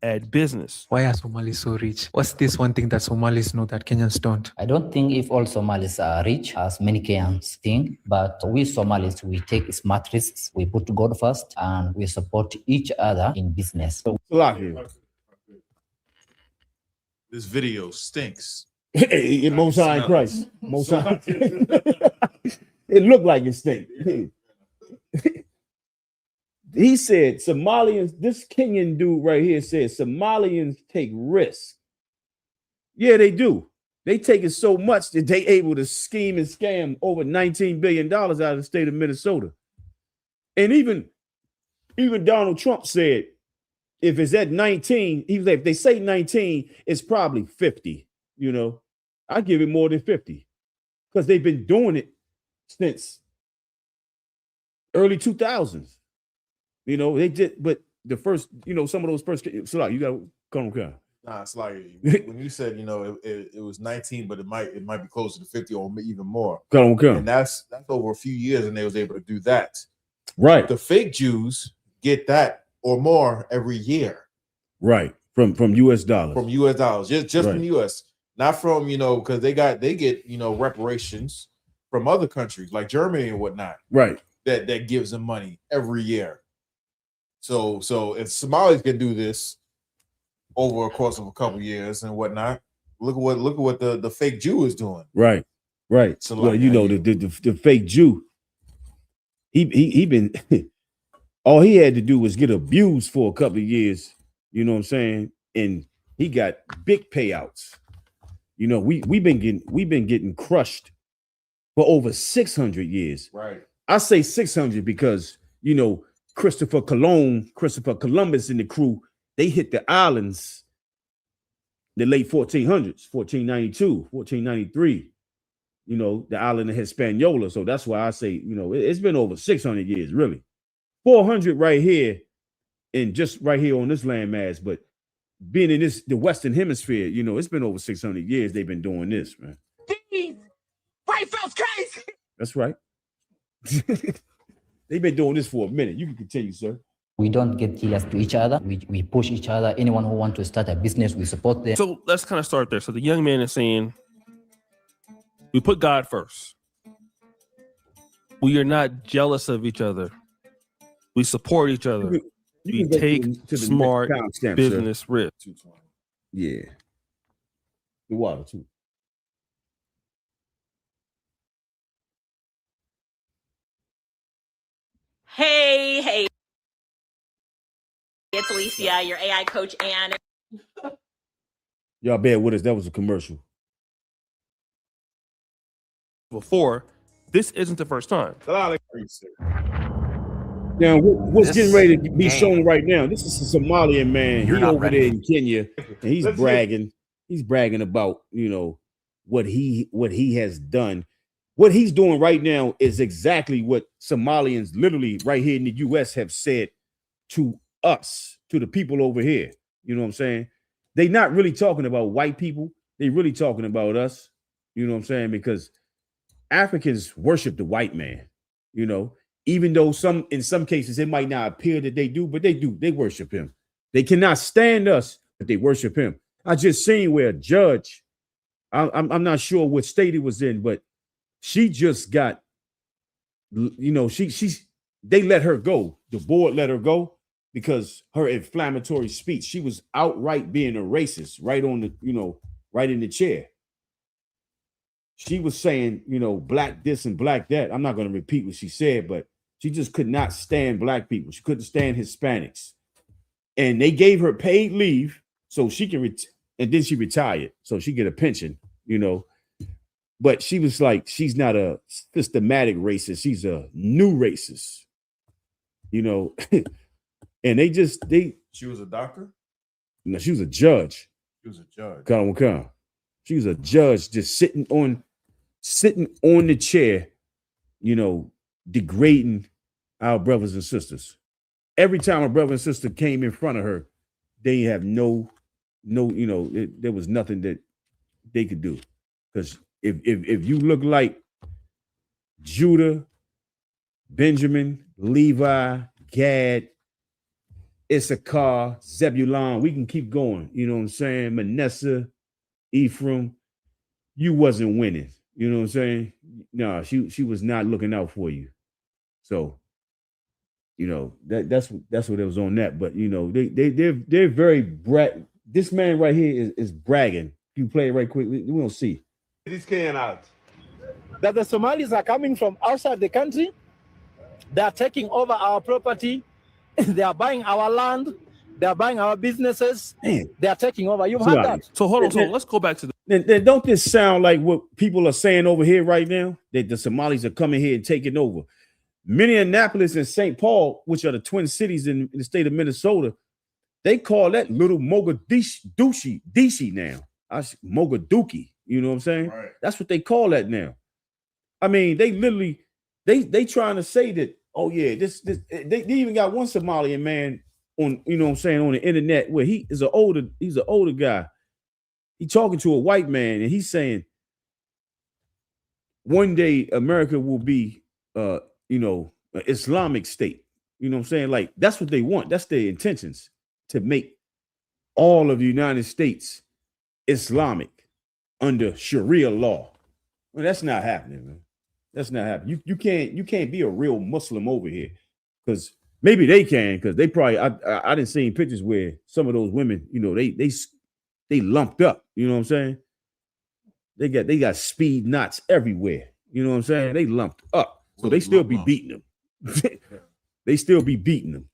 at business? Why are Somalis so rich? What's this one thing that Somalis know that Kenyans don't? I don't think if all Somalis are rich, as many Kenyans think, but we Somalis, we take smart risks, we put God first, and we support each other in business. This video stinks. It Most High in Christ. Most High. It looked like it stinks. He said Somalians, this Kenyan dude right here said Somalians take risks. Yeah, they do. They take it so much that they able to scheme and scam over $19 billion out of the state of Minnesota. And even Donald Trump said, if it's at 19, even if they say 19, it's probably 50. You know, I give it more than 50 because they've been doing it since early 2000s. You know, they did, but the first, you know, some of those first, so like, you got to come on. Nah, it's like when you said, you know, it was 19, but it might be closer to 50 or even more. Come on. And that's over a few years, and they was able to do that. Right. The fake Jews get that or more every year. Right. From US dollars. From US dollars. Just right. From US. Not from, you know, because they get, you know, reparations from other countries like Germany and whatnot. Right. That gives them money every year. So if Somalis can do this over a course of a couple years and whatnot, look at what the fake Jew is doing. Right. So well, you know, the fake Jew, he been All he had to do was get abused for a couple of years, you know what I'm saying? And he got big payouts. You know, we've been getting crushed for over 600 years. Right. I say 600 because, you know, Christopher Columbus and the crew, they hit the islands the late 1400s, 1492, 1493. You know, the island of Hispaniola. So that's why I say, you know, it's been over 600 years, really. 400 right here and just right here on this landmass, but being in the Western Hemisphere, you know, it's been over 600 years they've been doing this, man. Jeez, white folks crazy. That's right. They've been doing this for a minute. You can continue, sir. We don't get jealous to each other. We push each other. Anyone who wants to start a business, we support them. So let's kind of start there. So the young man is saying, we put God first. We are not jealous of each other. We support each other. We take smart business risks. Yeah. The water, too. Hey, it's Alicia, your AI coach, and y'all bear with us. That was a commercial. Before, this isn't the first time. Now, what's getting ready to be shown right now? This is a Somalian man. He's over there in Kenya, and he's bragging. He's bragging about, you know, what he has done. What he's doing right now is exactly what Somalians literally right here in the U.S. have said to us, to the people over here. You know what I'm saying? They're not really talking about white people. They're really talking about us. You know what I'm saying? Because Africans worship the white man, you know, even though in some cases it might not appear that they do, but they do. They worship him. They cannot stand us, but they worship him. I just seen where a judge, I'm not sure what state it was in, but she just got, you know, they let her go. The board let her go because her inflammatory speech. She was outright being a racist right on the, you know, right in the chair. She was saying, you know, black this and black that. I'm not going to repeat what she said, but she just could not stand black people. She couldn't stand Hispanics. And they gave her paid leave so she can, and then she retired. So she get a pension, you know. But she was like, she's not a systematic racist. She's a new racist, you know. And she was a doctor? No, she was a judge. She was a judge. She was a judge just sitting on the chair, you know, degrading our brothers and sisters. Every time a brother and sister came in front of her, they have no, you know, there was nothing that they could do. Because if you look like Judah, Benjamin, Levi, Gad, Issachar, Zebulon, we can keep going. You know what I'm saying? Manasseh, Ephraim, you wasn't winning. You know what I'm saying? No, she was not looking out for you. So, you know, that's what it was on that. But you know, they're very this man right here is bragging. You play it right quick. We will see. This came out that the Somalis are coming from outside the country. They are taking over our property. They are buying our land. They are buying our businesses. Man. They are taking over. You've heard that. So hold on. So let's go back to Then don't this sound like what people are saying over here right now? That the Somalis are coming here and taking over. Minneapolis and St. Paul, which are the twin cities in the state of Minnesota, they call that little Mogadishu now. Mogadookie. You know what I'm saying? Right. That's what they call that now. I mean, they literally they trying to say that, oh yeah, this they even got one Somalian man on, you know what I'm saying, on the internet where he's an older guy. He talking to a white man and he's saying one day America will be you know, an Islamic state. You know what I'm saying? Like that's what they want. That's their intentions, to make all of the United States Islamic under Sharia law. Well, that's not happening, man. That's not happening. You can't be a real Muslim over here, because maybe they can, because they probably I didn't see pictures where some of those women, you know, they lumped up. You know what I'm saying? They got speed knots everywhere. You know what I'm saying? They lumped up, so they still be beating them. they still be beating them.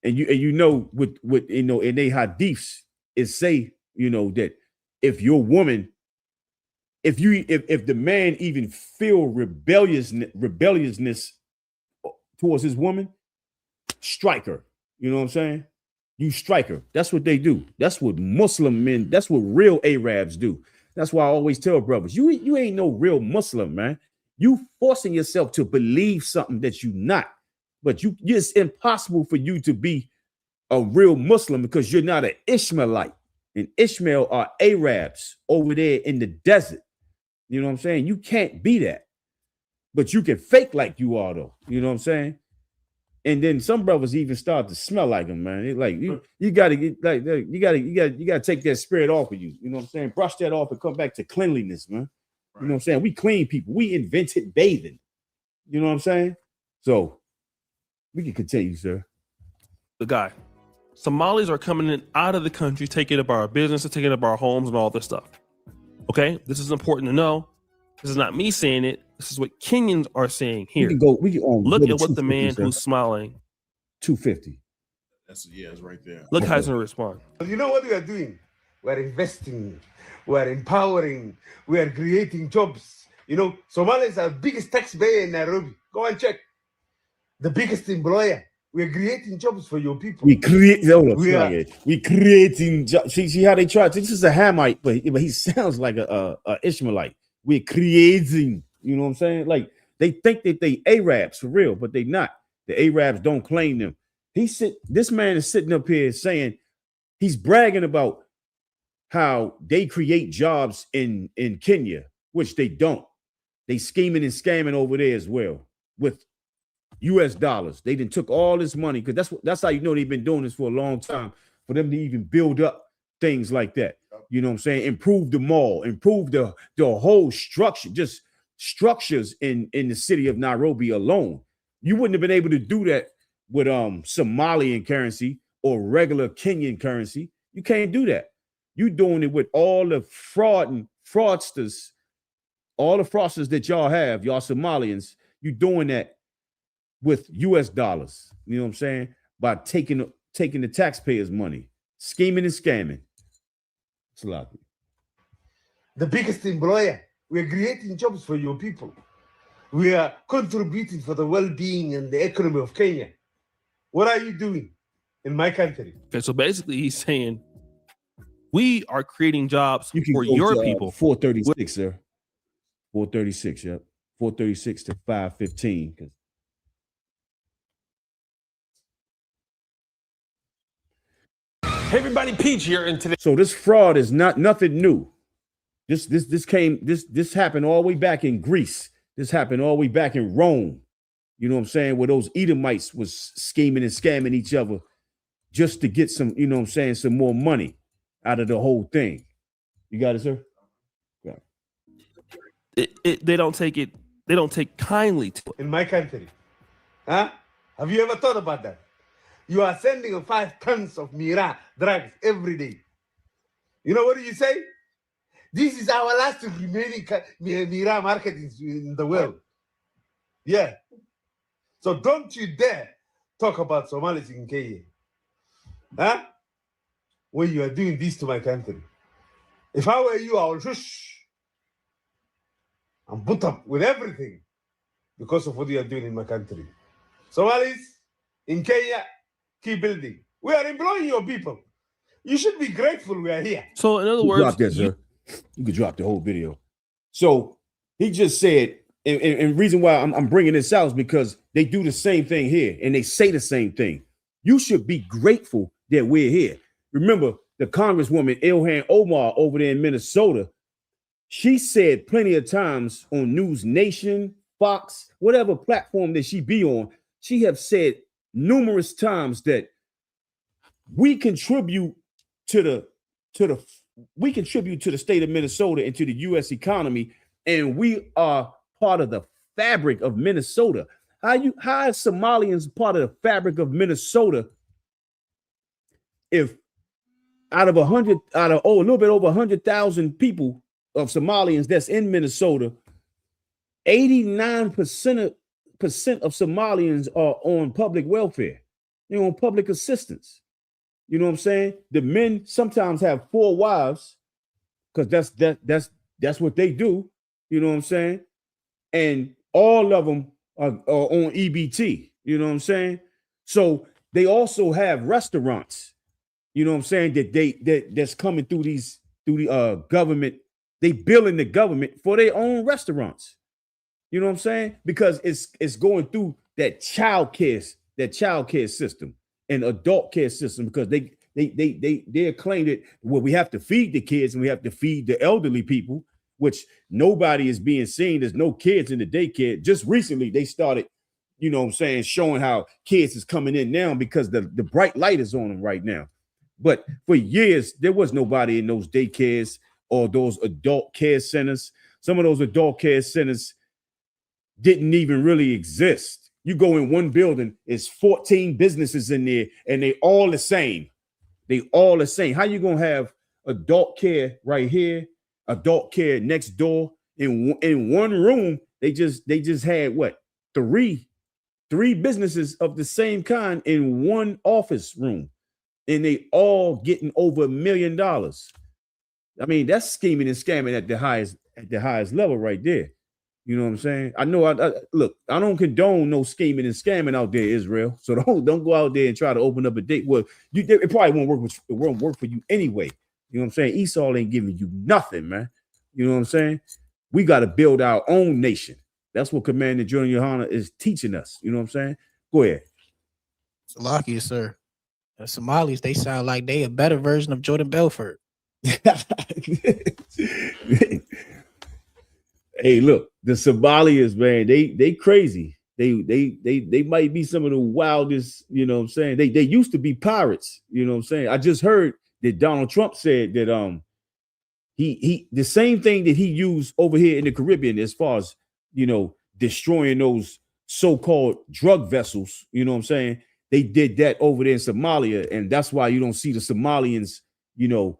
And you know with you know in they hadiths it say, you know, that if your woman, if the man even feel rebelliousness towards his woman, strike her. You know what I'm saying? You strike her. That's what they do. That's what Muslim men, that's what real Arabs do. That's why I always tell brothers, you ain't no real Muslim, man. You forcing yourself to believe something that you not. But it's impossible for you to be a real Muslim because you're not an Ishmaelite. And Ishmael are Arabs over there in the desert. You know what I'm saying? You can't be that. But you can fake like you are, though. You know what I'm saying? And then some brothers even start to smell like them, man. It's like you gotta get like you gotta take that spirit off of you. You know what I'm saying? Brush that off and come back to cleanliness, man. Right. You know what I'm saying? We clean people. We invented bathing. You know what I'm saying? So we can continue, sir. The guy. Somalis are coming in out of the country, taking up our business, taking up our homes and all this stuff. Okay? This is important to know. This is not me saying it. This is what Kenyans are saying here. We can look at what the man who's smiling. 250. It's right there. Look how he's going to respond. You know what we are doing? We are investing. We are empowering. We are creating jobs. You know, Somalis are the biggest taxpayer in Nairobi. Go and check. The biggest employer. We are creating jobs for your people. We creating jobs. See how they try. This is a Hamite, but he sounds like a Ishmaelite. We're creating. You know what I'm saying? Like they think that they Arabs for real, but they not. The Arabs don't claim them. This man is sitting up here saying he's bragging about how they create jobs in Kenya, which they don't. They scheming and scamming over there as well with US dollars. They done took all this money because that's how you know they've been doing this for a long time, for them to even build up things like that. You know what I'm saying? Improve the mall, improve the whole structure, just structures in the city of Nairobi alone. You wouldn't have been able to do that with Somalian currency or regular Kenyan currency. You can't do that. You're doing it with all the fraudsters, all the fraudsters that y'all have, y'all Somalians. You're doing that with US dollars. You know what I'm saying? By taking the taxpayers' money, scheming and scamming. It's a lot. The biggest employer. We are creating jobs for your people. We are contributing for the well-being and the economy of Kenya. What are you doing in my country? Okay, so basically he's saying we are creating jobs for your people. 436, sir. 436, yep. 436 to 515. Everybody Peach here, and today. So this fraud is nothing new. This happened all the way back in Greece. This happened all the way back in Rome. You know what I'm saying? Where those Edomites was scheming and scamming each other just to get some, you know what I'm saying, some more money out of the whole thing. You got it, sir? Yeah. They don't take kindly to it. In my country. Huh? Have you ever thought about that? You are sending 5 tons of Mira drugs every day. You know what do you say? This is our last remaining Mira market in the world. Yeah. So don't you dare talk about Somalis in Kenya. Huh? When you are doing this to my country. If I were you, I would shush and put up with everything because of what you are doing in my country. Somalis in Kenya, keep building. We are employing your people. You should be grateful we are here. So in other words, drop that, sir. You could drop the whole video. So he just said, and reason why I'm bringing this out is because they do the same thing here and they say the same thing. You should be grateful that we're here. Remember the Congresswoman Ilhan Omar over there in Minnesota. She said plenty of times on News Nation, Fox, whatever platform that she be on, she have said numerous times that we contribute to the state of Minnesota and to the U.S. economy, and we are part of the fabric of Minnesota. How is Somalians part of the fabric of Minnesota if a little bit over 100,000 people of Somalians that's in Minnesota, 89% of Somalians are on public welfare. They're on public assistance. You know what I'm saying? The men sometimes have 4 wives because that's what they do. You know what I'm saying? And all of them are on EBT. You know what I'm saying? So they also have restaurants. You know what I'm saying? That's coming through the government. They billing the government for their own restaurants. You know what I'm saying? Because it's going through that child care system and adult care system, because they claim that, well, we have to feed the kids and we have to feed the elderly people, which nobody is being seen. There's no kids in the daycare. Just recently they started, you know what I'm saying, showing how kids is coming in now because the bright light is on them right now. But for years, there was nobody in those daycares or those adult care centers. Some of those adult care centers didn't even really exist. You go in one building, it's 14 businesses in there, and they all the same. They all the same. How you gonna have adult care right here, adult care next door in one room? They just had what, three businesses of the same kind in one office room, and they all getting over $1 million. I mean, that's scheming and scamming at the highest level right there. You know what I'm saying? I know. Look, I don't condone no scheming and scamming out there, Israel. So don't go out there and try to open up a date. Well, it probably won't work for you anyway. You know what I'm saying? Esau ain't giving you nothing, man. You know what I'm saying? We got to build our own nation. That's what Commander General Yahanna is teaching us. You know what I'm saying? Go ahead. Salakia, sir. The Somalis, they sound like they a better version of Jordan Belfort. Hey, look, the Somalians, man, they crazy. They might be some of the wildest, you know what I'm saying? They used to be pirates, you know what I'm saying? I just heard that Donald Trump said that he the same thing that he used over here in the Caribbean as far as, you know, destroying those so-called drug vessels, you know what I'm saying? They did that over there in Somalia, and that's why you don't see the Somalians, you know,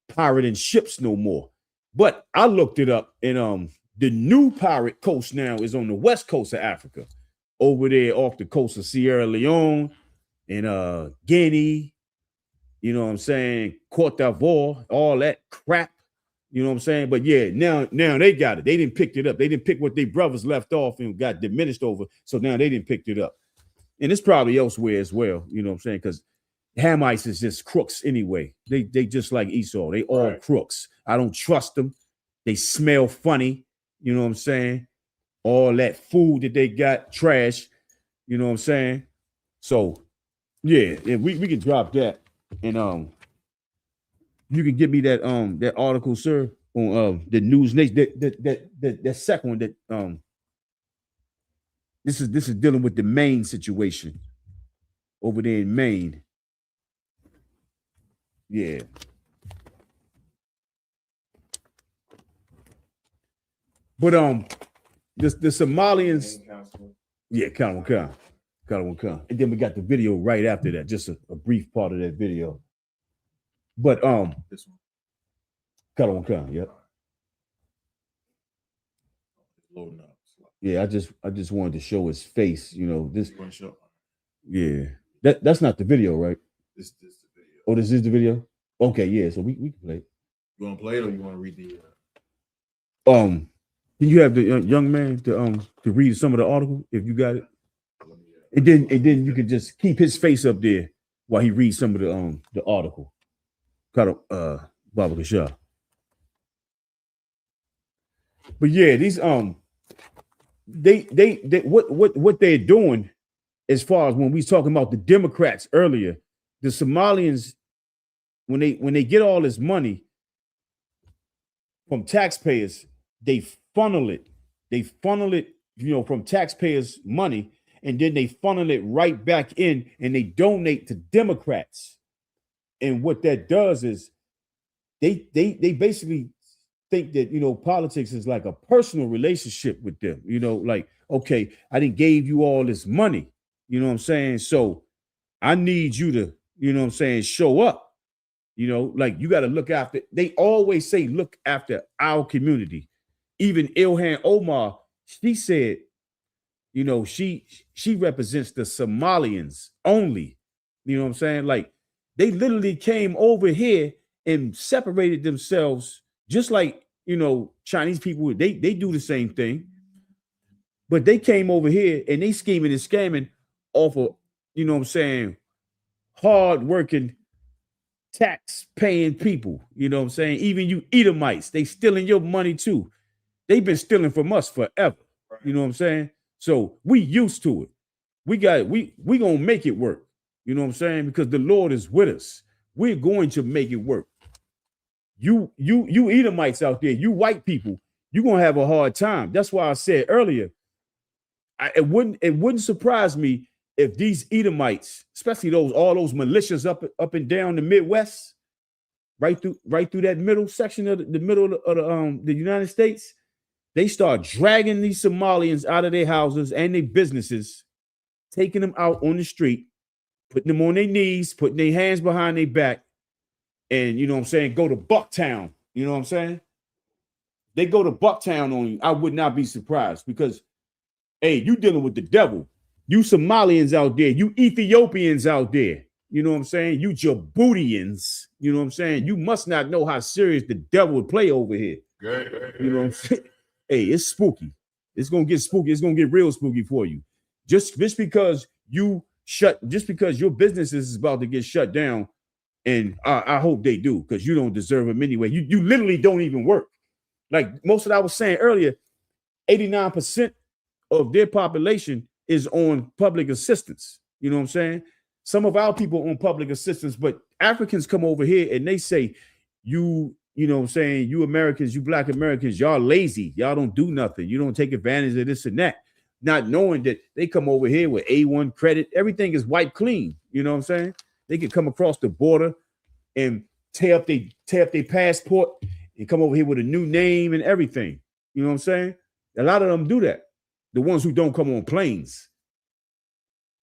pirating ships no more. But I looked it up, and the new pirate coast now is on the west coast of Africa, over there off the coast of Sierra Leone and Guinea, you know what I'm saying, Cote d'Ivoire, all that crap, you know what I'm saying? But yeah, now they got it. They didn't pick it up. They didn't pick what their brothers left off and got diminished over. So now they didn't pick it up. And it's probably elsewhere as well, you know what I'm saying? Because Hamites is just crooks anyway. They just like Esau. They all crooks. I don't trust them. They smell funny. You know what I'm saying? All that food that they got, trash. You know what I'm saying? So, yeah, we can drop that. And you can give me that that article, sir, on the News Nation. That second one that this is dealing with the Maine situation over there in Maine. Yeah. But the Somalians, yeah, Khan. And then we got the video right after that, just a brief part of that video. But this one, Khan, yep. Loading up. Yeah, I just wanted to show his face, you know. This yeah. That's not the video, right? This is the video. Oh, this is the video? Okay, yeah, so we can play it. You want to play it or you want to read the can you have the young man to read some of the article if you got it? And then you can just keep his face up there while he reads some of the article. Baba Kashah. But yeah, these they what they're doing as far as when we was talking about the Democrats earlier, the Somalians, when they get all this money from taxpayers, they funnel it, you know, from taxpayers' money, and then they funnel it right back in and they donate to Democrats. And what that does is they basically think that, you know, politics is like a personal relationship with them, you know, like, okay, I didn't gave you all this money, you know what I'm saying? So I need you to, you know what I'm saying, show up, you know, like you got to look after, they always say, look after our community. Even Ilhan Omar, she said You know, she represents the Somalians only. You know what I'm saying? Like they literally came over here and separated themselves, just like, you know, Chinese people, they do the same thing. But they came over here and they scheming and scamming off of, you know what I'm saying, hard working, tax paying people. You know what I'm saying? Even you Edomites, they stealing your money too. They've been stealing from us forever. You know what I'm saying? So we used to it. We gonna make it work. You know what I'm saying? Because the Lord is with us. We're going to make it work. You Edomites out there, you white people, you're gonna have a hard time. That's why I said earlier, it wouldn't surprise me if these Edomites, especially all those militias up and down the Midwest, right through that middle section of the middle of the United States, they start dragging these Somalians out of their houses and their businesses, taking them out on the street, putting them on their knees, putting their hands behind their back, and you know what I'm saying, go to Bucktown. You know what I'm saying? They go to Bucktown on you. I would not be surprised because, hey, you dealing with the devil. You Somalians out there, you Ethiopians out there. You know what I'm saying? You Djiboutians. You know what I'm saying? You must not know how serious the devil would play over here. You know what I'm saying? Hey, it's spooky. It's gonna get spooky. It's gonna get real spooky for you. Just because your business is about to get shut down, and I hope they do, because you don't deserve them anyway. You literally don't even work. Like most of what I was saying earlier, 89% of their population is on public assistance. You know what I'm saying? Some of our people on public assistance, but Africans come over here and they say, you know what I'm saying, you Americans, you Black Americans, y'all lazy. Y'all don't do nothing. You don't take advantage of this and that. Not knowing that they come over here with A1 credit. Everything is wiped clean. You know what I'm saying? They can come across the border and tear up their passport and come over here with a new name and everything. You know what I'm saying? A lot of them do that. The ones who don't come on planes.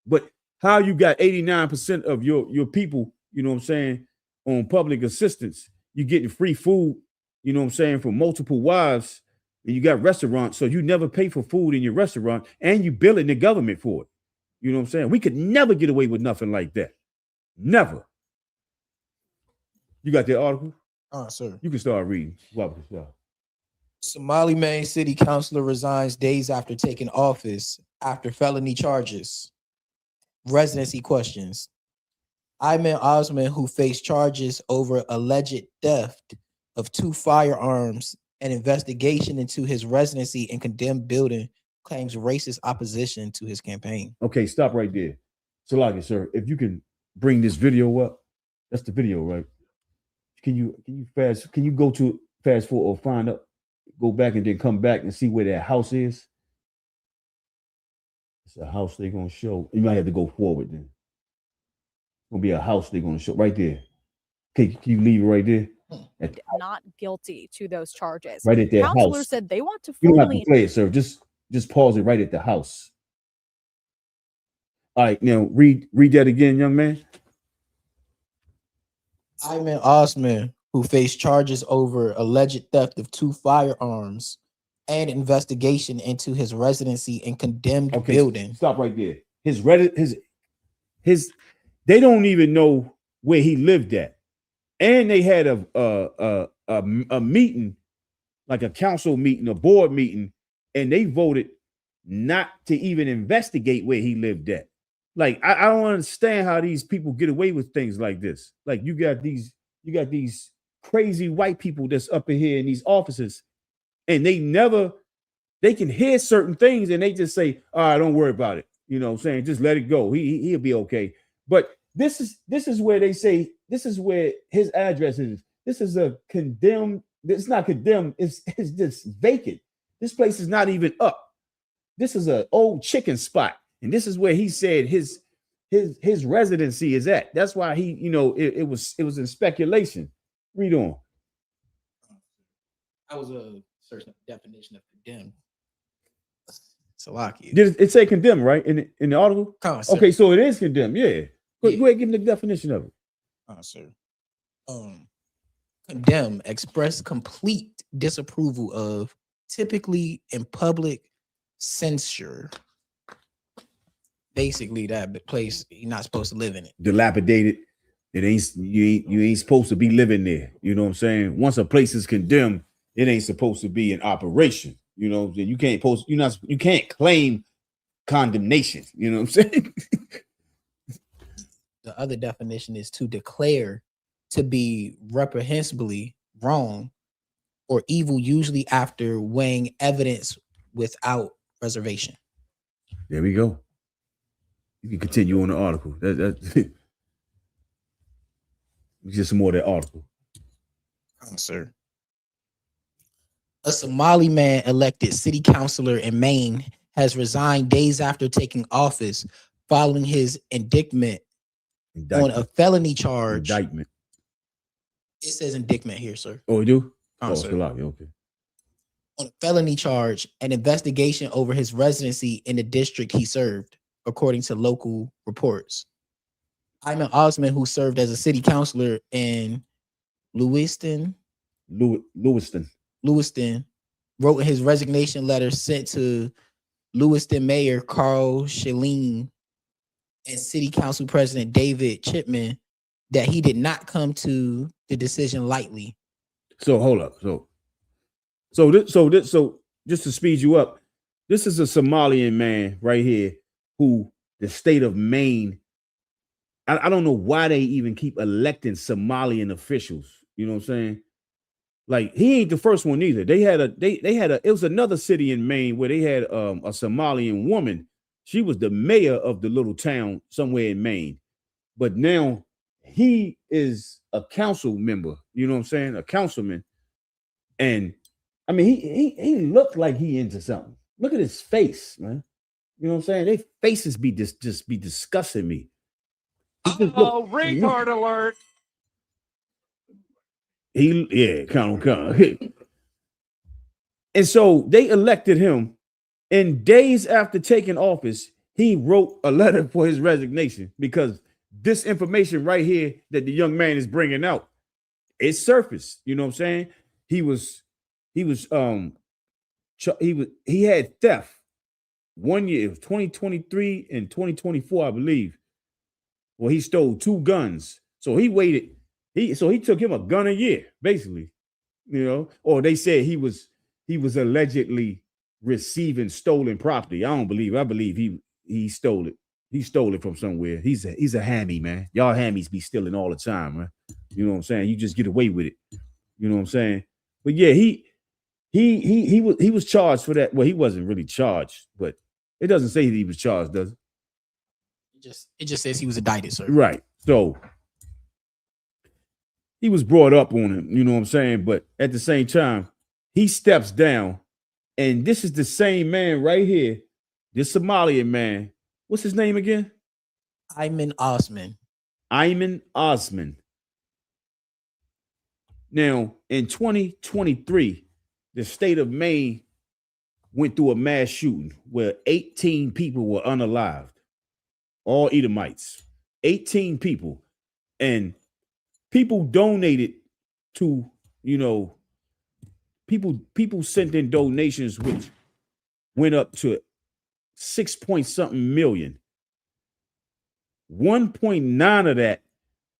But how you got 89% of your people, you know what I'm saying, on public assistance, you getting free food, you know what I'm saying, from multiple wives, and you got restaurants, so you never pay for food in your restaurant, and you billing the government for it. You know what I'm saying? We could never get away with nothing like that. Never. You got that article? Sir. You can start reading. Somali main city councilor resigns days after taking office after felony charges. Residency questions. Ayman Osman, who faced charges over alleged theft of 2 firearms and investigation into his residency in condemned building, claims racist opposition to his campaign. Okay, stop right there. Salaki, sir, if you can bring this video up. That's the video, right? Can you go to fast forward or go back and then come back and see where that house is? It's a house they're gonna show. You might have to go forward then. It's gonna be a house they're gonna show right there. Okay, can you leave it right there? Not guilty to those charges. Right at that Counselor house. said they want to You don't have to formally play it, sir. Just pause it right at the house. All right, now read that again, young man. Ayman Osman, who faced charges over alleged theft of 2 firearms and investigation into his residency in condemned building. Stop right there. His they don't even know where he lived at, and they had a meeting, like a council meeting, a board meeting, and they voted not to even investigate where he lived at. Like, I don't understand how these people get away with things like this. Like, you got these crazy white people that's up in here in these offices, and they can hear certain things and they just say, all right, don't worry about it. You know what I'm saying? Just let it go. He'll be okay. But this is where they say, this is where his address is. This is a condemned, it's not condemned, it's just vacant. This place is not even up. This is an old chicken spot. And this is where he said his residency is at. That's why he, you know, it was in speculation. Read on. That was a certain definition of condemned. Salaki. Did it say condemn, right? In the article? Okay, so it is condemned. Yeah. Go ahead, give me the definition of it. Sir. Condemn, express complete disapproval of, typically in public censure, Basically, that place you're not supposed to live in it. Dilapidated. You ain't supposed to be living there. You know what I'm saying? Once a place is condemned, it ain't supposed to be in operation. You know, you can't you can't claim condemnation. You know what I'm saying? The other definition is to declare to be reprehensibly wrong or evil, usually after weighing evidence without reservation. There we go. You can continue on the article. Just some more of that article. Sir. A Somali man elected city councilor in Maine has resigned days after taking office following his indictment on a felony charge. Indictment. It says indictment here, sir. Oh, you do? Sir. Okay. On a felony charge, an investigation over his residency in the district he served, according to local reports. Ayman Osman, who served as a city councilor in Lewiston, wrote his resignation letter sent to Lewiston Mayor Carl Shaleen and City Council President David Chipman that he did not come to the decision lightly. So hold up. So just to speed you up, this is a Somalian man right here who the state of Maine. I don't know why they even keep electing Somalian officials. You know what I'm saying? Like, he ain't the first one either. It was another city in Maine where they had a Somalian woman. She was the mayor of the little town somewhere in Maine. But now he is a council member, you know what I'm saying? A councilman. And I mean, he looked like he into something. Look at his face, man. You know what I'm saying? Their faces just be disgusting me. Oh, retard alert. Come. And so they elected him, and days after taking office, he wrote a letter for his resignation because this information right here that the young man is bringing out, it surfaced. You know what I'm saying? He had theft 1 year, 2023 and 2024, I believe. Well, he stole 2 guns. So he waited. He took him a gun a year, basically, you know, or they said he was allegedly receiving stolen property. I don't believe. I believe he stole it. He stole it from somewhere. He's a hammy, man. Y'all hammies be stealing all the time, man. You know what I'm saying? You just get away with it. You know what I'm saying? But yeah, he was charged for that. Well, he wasn't really charged, but it doesn't say that he was charged, does it? It just says he was indicted, sir. Right. So he was brought up on him, you know what I'm saying? But at the same time, he steps down, and this is the same man right here, this Somalian man. What's his name again? Ayman Osman. Ayman Osman. Now, in 2023, the state of Maine went through a mass shooting where 18 people were unalived, all Edomites, 18 people. And people donated to, you know, people sent in donations which went up to 6-point-something million. 1.9 of that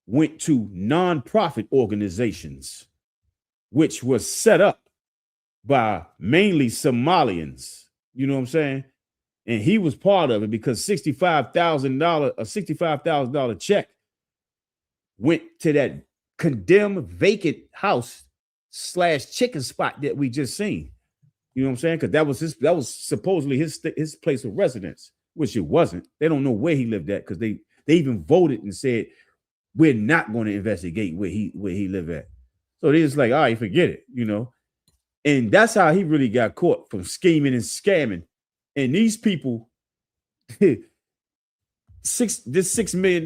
went to nonprofit organizations, which was set up by mainly Somalians. You know what I'm saying? And he was part of it because $65,000 check went to that condemned vacant house / chicken spot that we just seen. You know what I'm saying? Because that was supposedly his place of residence, which it wasn't. They don't know where he lived at because they even voted and said, we're not going to investigate where he lived at. So they just like, all right, forget it, you know. And that's how he really got caught, from scheming and scamming. And these people, this $6 million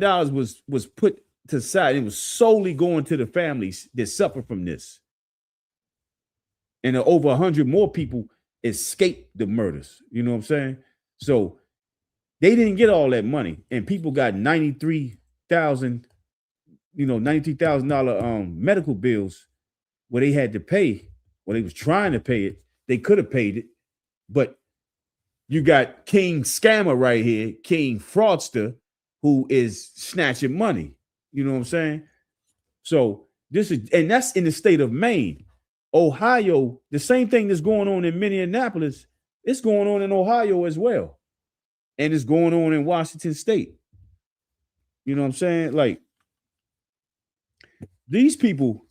was put to the side. It was solely going to the families that suffer from this. And over 100 more people escaped the murders. You know what I'm saying? So they didn't get all that money, and people got $93,000 medical bills where they had to pay. Well, they was trying to pay it. They could have paid it, but You got King Scammer right here, King Fraudster, who is snatching money. You know what I'm saying? So this is, and that's in the state of Maine. Ohio, the same thing that's going on in Minneapolis, it's going on in Ohio as well. And it's going on in Washington State. You know what I'm saying? Like, these people,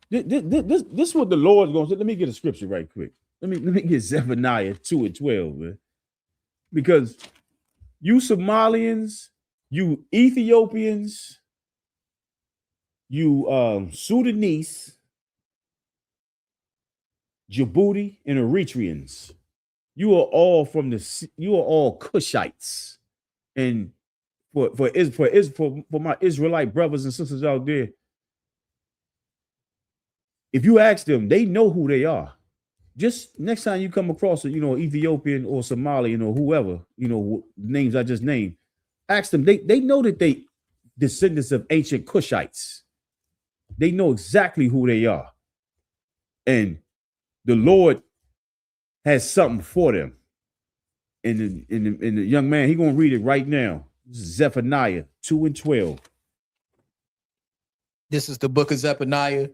this is what the Lord's going to say. Let me get a scripture right quick. Let me get Zephaniah 2:12, man. Because you Somalians, you Ethiopians, you Sudanese, Djibouti, and Eritreans, you are all Cushites. And for my Israelite brothers and sisters out there, if you ask them, they know who they are. Just next time you come across a, Ethiopian or Somalian or whoever, names I just named, ask them. They know that they descendants of ancient Cushites. They know exactly who they are. And the Lord has something for them. And the young man, he's going to read it right now. This is Zephaniah 2:12. This is the book of Zephaniah,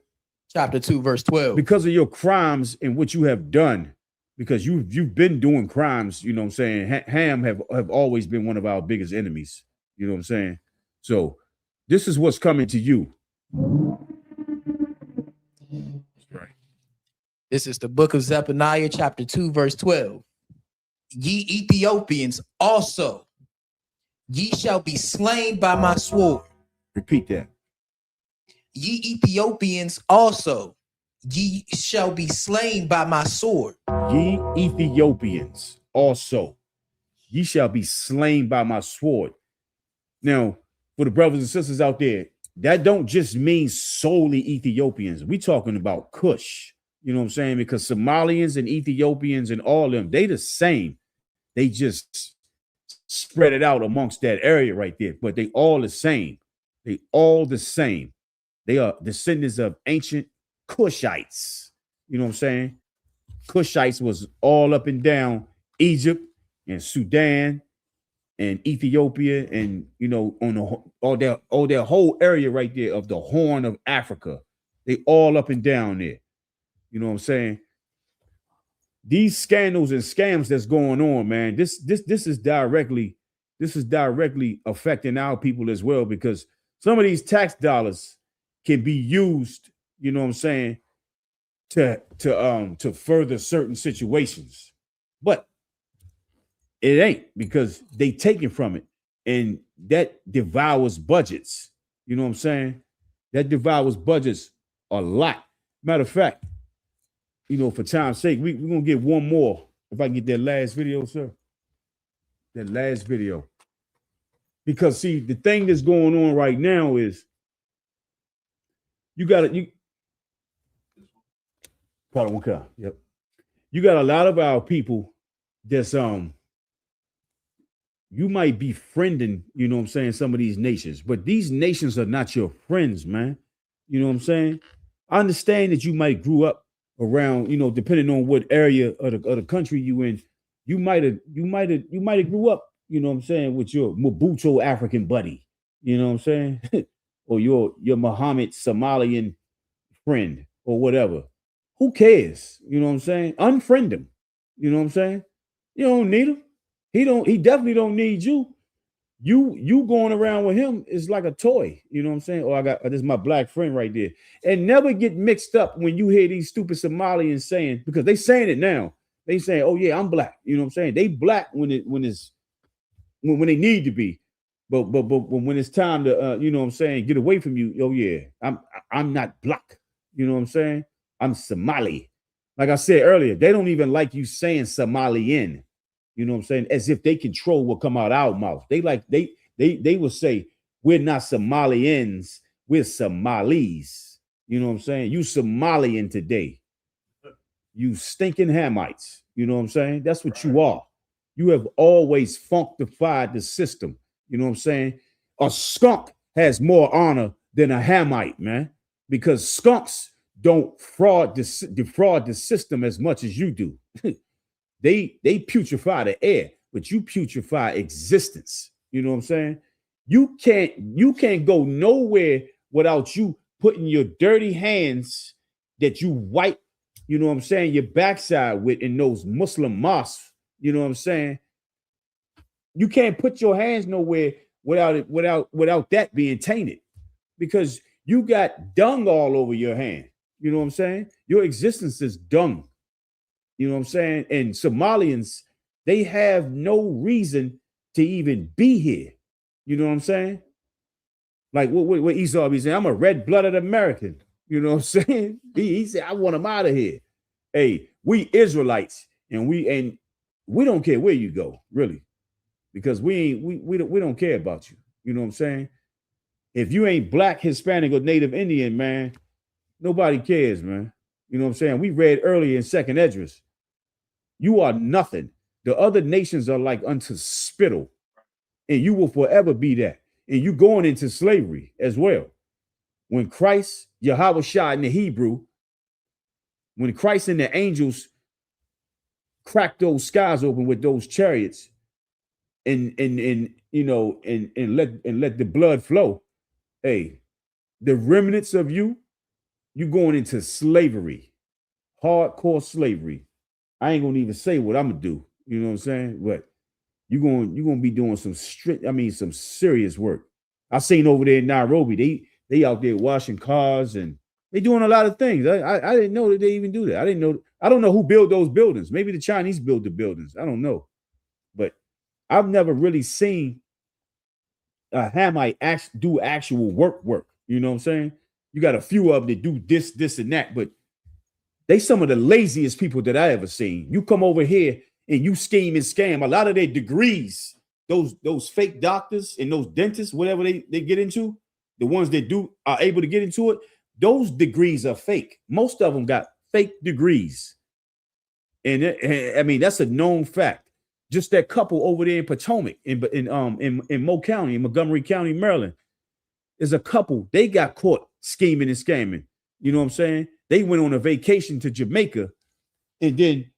chapter 2, verse 12. Because of your crimes and what you have done, because you've been doing crimes, you know what I'm saying? Ham have always been one of our biggest enemies. You know what I'm saying? So this is what's coming to you. Right. This is the book of Zephaniah, chapter 2, verse 12. Ye Ethiopians also, ye shall be slain by my sword. Repeat that. Ye Ethiopians also, ye shall be slain by my sword. Ye Ethiopians also, ye shall be slain by my sword. Now, for the brothers and sisters out there, that don't just mean solely Ethiopians. We talking about Cush. You know what I'm saying? Because Somalians and Ethiopians and all of them, they the same. They just spread it out amongst that area right there. But they all the same. They all the same. They are descendants of ancient Cushites. You know what I'm saying? Cushites was all up and down Egypt and Sudan and Ethiopia and, on all their whole area right there of the Horn of Africa. They all up and down there. You know what I'm saying? These scandals and scams that's going on, man, this is directly affecting our people as well, because some of these tax dollars can be used, you know what I'm saying, to further certain situations. But it ain't, because they taken from it, and that devours budgets. You know what I'm saying? That devours budgets a lot. Matter of fact, for time's sake, we're gonna get one more. If I can get that last video, sir. That last video. Because see, the thing that's going on right now is you got a lot of our people that's you might be friending, you know what I'm saying, some of these nations, but these nations are not your friends, man. You know what I'm saying? I understand that you might grew up around, depending on what area of the country you in, you might have grew up, you know what I'm saying, with your Mobutu African buddy, you know what I'm saying, or your Muhammad Somalian friend or whatever. Who cares? You know what I'm saying? Unfriend him. You know what I'm saying? You don't need him. He definitely don't need you. You going around with him is like a toy. You know what I'm saying? Oh, this is my black friend right there. And never get mixed up when you hear these stupid Somalians saying, because they saying it now. They saying, oh yeah, I'm black. You know what I'm saying? They black when they need to be. But when it's time to you know what I'm saying, get away from you, oh yeah, I'm not black. You know what I'm saying? I'm Somali. Like I said earlier, they don't even like you saying Somalian. You know what I'm saying? As if they control what come out our mouth. They will say, we're not Somalians, we're Somalis. You know what I'm saying? You Somalian today. You stinking Hamites. You know what I'm saying? That's what you are. You have always functified the system. You know what I'm saying? A skunk has more honor than a Hamite, man, because skunks don't defraud the system as much as you do. They putrefy the air, but you putrefy existence. You know what I'm saying? You can't go nowhere without you putting your dirty hands that you wipe, you know what I'm saying, your backside with in those Muslim mosques. You know what I'm saying? You can't put your hands nowhere without that being tainted, because you got dung all over your hand. You know what I'm saying? Your existence is dung. You know what I'm saying? And Somalians, they have no reason to even be here. You know what I'm saying? Like what Esau be saying, I'm a red-blooded American. You know what I'm saying? He said, I want him out of here. Hey, we Israelites, and we don't care where you go, really, because we don't care about you. You know what I'm saying? If you ain't black, Hispanic, or Native Indian, man, nobody cares, man. You know what I'm saying? We read earlier in Second Esdras, you are nothing. The other nations are like unto spittle, and you will forever be that. And you going into slavery as well. When Christ, Yahweh Shah in the Hebrew, when Christ and the angels cracked those skies open with those chariots and you know and let the blood flow, hey, the remnants of you going into slavery, hardcore slavery. I ain't gonna even say what I'm gonna do. You know what I'm saying? But you're gonna be doing some some serious work. I seen over there in Nairobi, they out there washing cars and they doing a lot of things. I didn't know that they even do that. I don't know who built those buildings. Maybe the Chinese built the buildings. I don't know. But I've never really seen a Hamite do actual work. You know what I'm saying? You got a few of them that do this, and that, but they some of the laziest people that I ever seen. You come over here and you scheme and scam. A lot of their degrees, those fake doctors and those dentists, whatever they get into, the ones that are able to get into it, those degrees are fake. Most of them got fake degrees. And I mean, that's a known fact. Just that couple over there in Potomac, in Mo County, in Montgomery County, Maryland, is a couple. They got caught scheming and scamming. You know what I'm saying? They went on a vacation to Jamaica, and then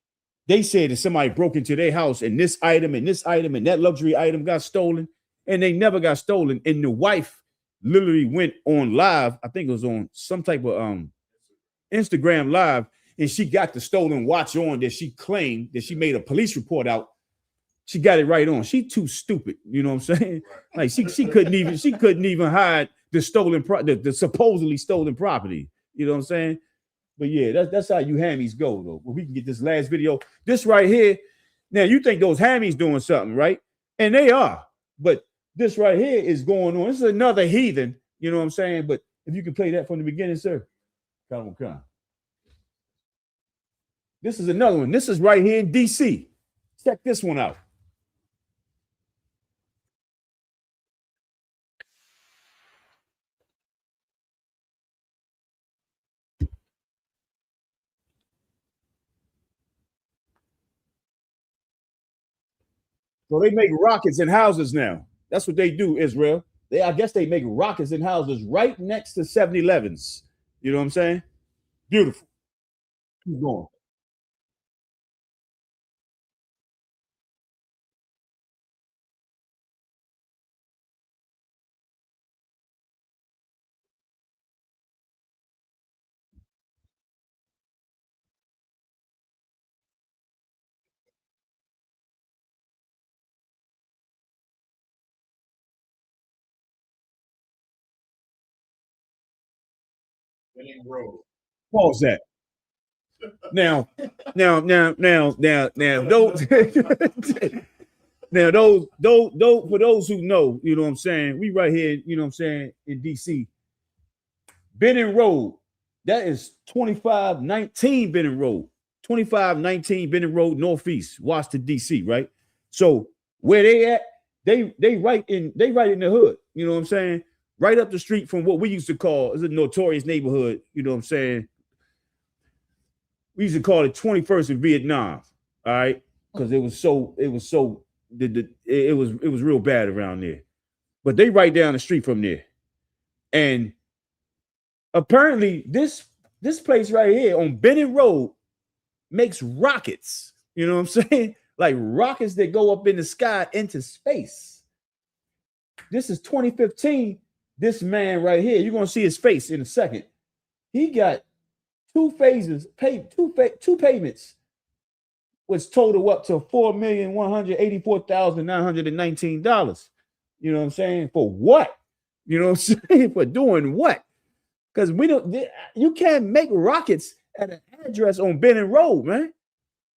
they said that somebody broke into their house, and this item and that luxury item got stolen, and they never got stolen. And the wife literally went on live. I think it was on some type of Instagram live, and she got the stolen watch on that she claimed that she made a police report out. She got it right on. She too stupid. You know what I'm saying? Like she couldn't even hide the the supposedly stolen property. You know what I'm saying? But yeah, that's how you hammies go, though. But we can get this last video. This right here. Now, you think those hammies doing something, right? And they are. But this right here is going on. This is another heathen. You know what I'm saying? But if you can play that from the beginning, sir. Come on. This is another one. This is right here in D.C. Check this one out. So they make rockets in houses now. That's what they do, Israel. I guess they make rockets in houses right next to 7-Elevens. You know what I'm saying? Beautiful. Keep going. Pause that. Now, those now those for those who know, you know what I'm saying, we right here, you know what I'm saying, in DC. Benning Road, that is 2519 Benning Road. 2519 Benning Road, Northeast, Washington, DC, right? So where they at, they right in the hood, you know what I'm saying? Right up the street from what we used to call is a notorious neighborhood, you know what I'm saying? We used to call it 21st in Vietnam, all right? Because it was real bad around there. But they right down the street from there. And apparently this place right here on Benning Road makes rockets. You know what I'm saying? Like rockets that go up in the sky into space. This is 2015. This man right here, you're gonna see his face in a second. He got two phases, two payments, which total up to $4,184,919. You know what I'm saying? For what? You know what I'm saying? For doing what? Because you can't make rockets at an address on Benning Road, man.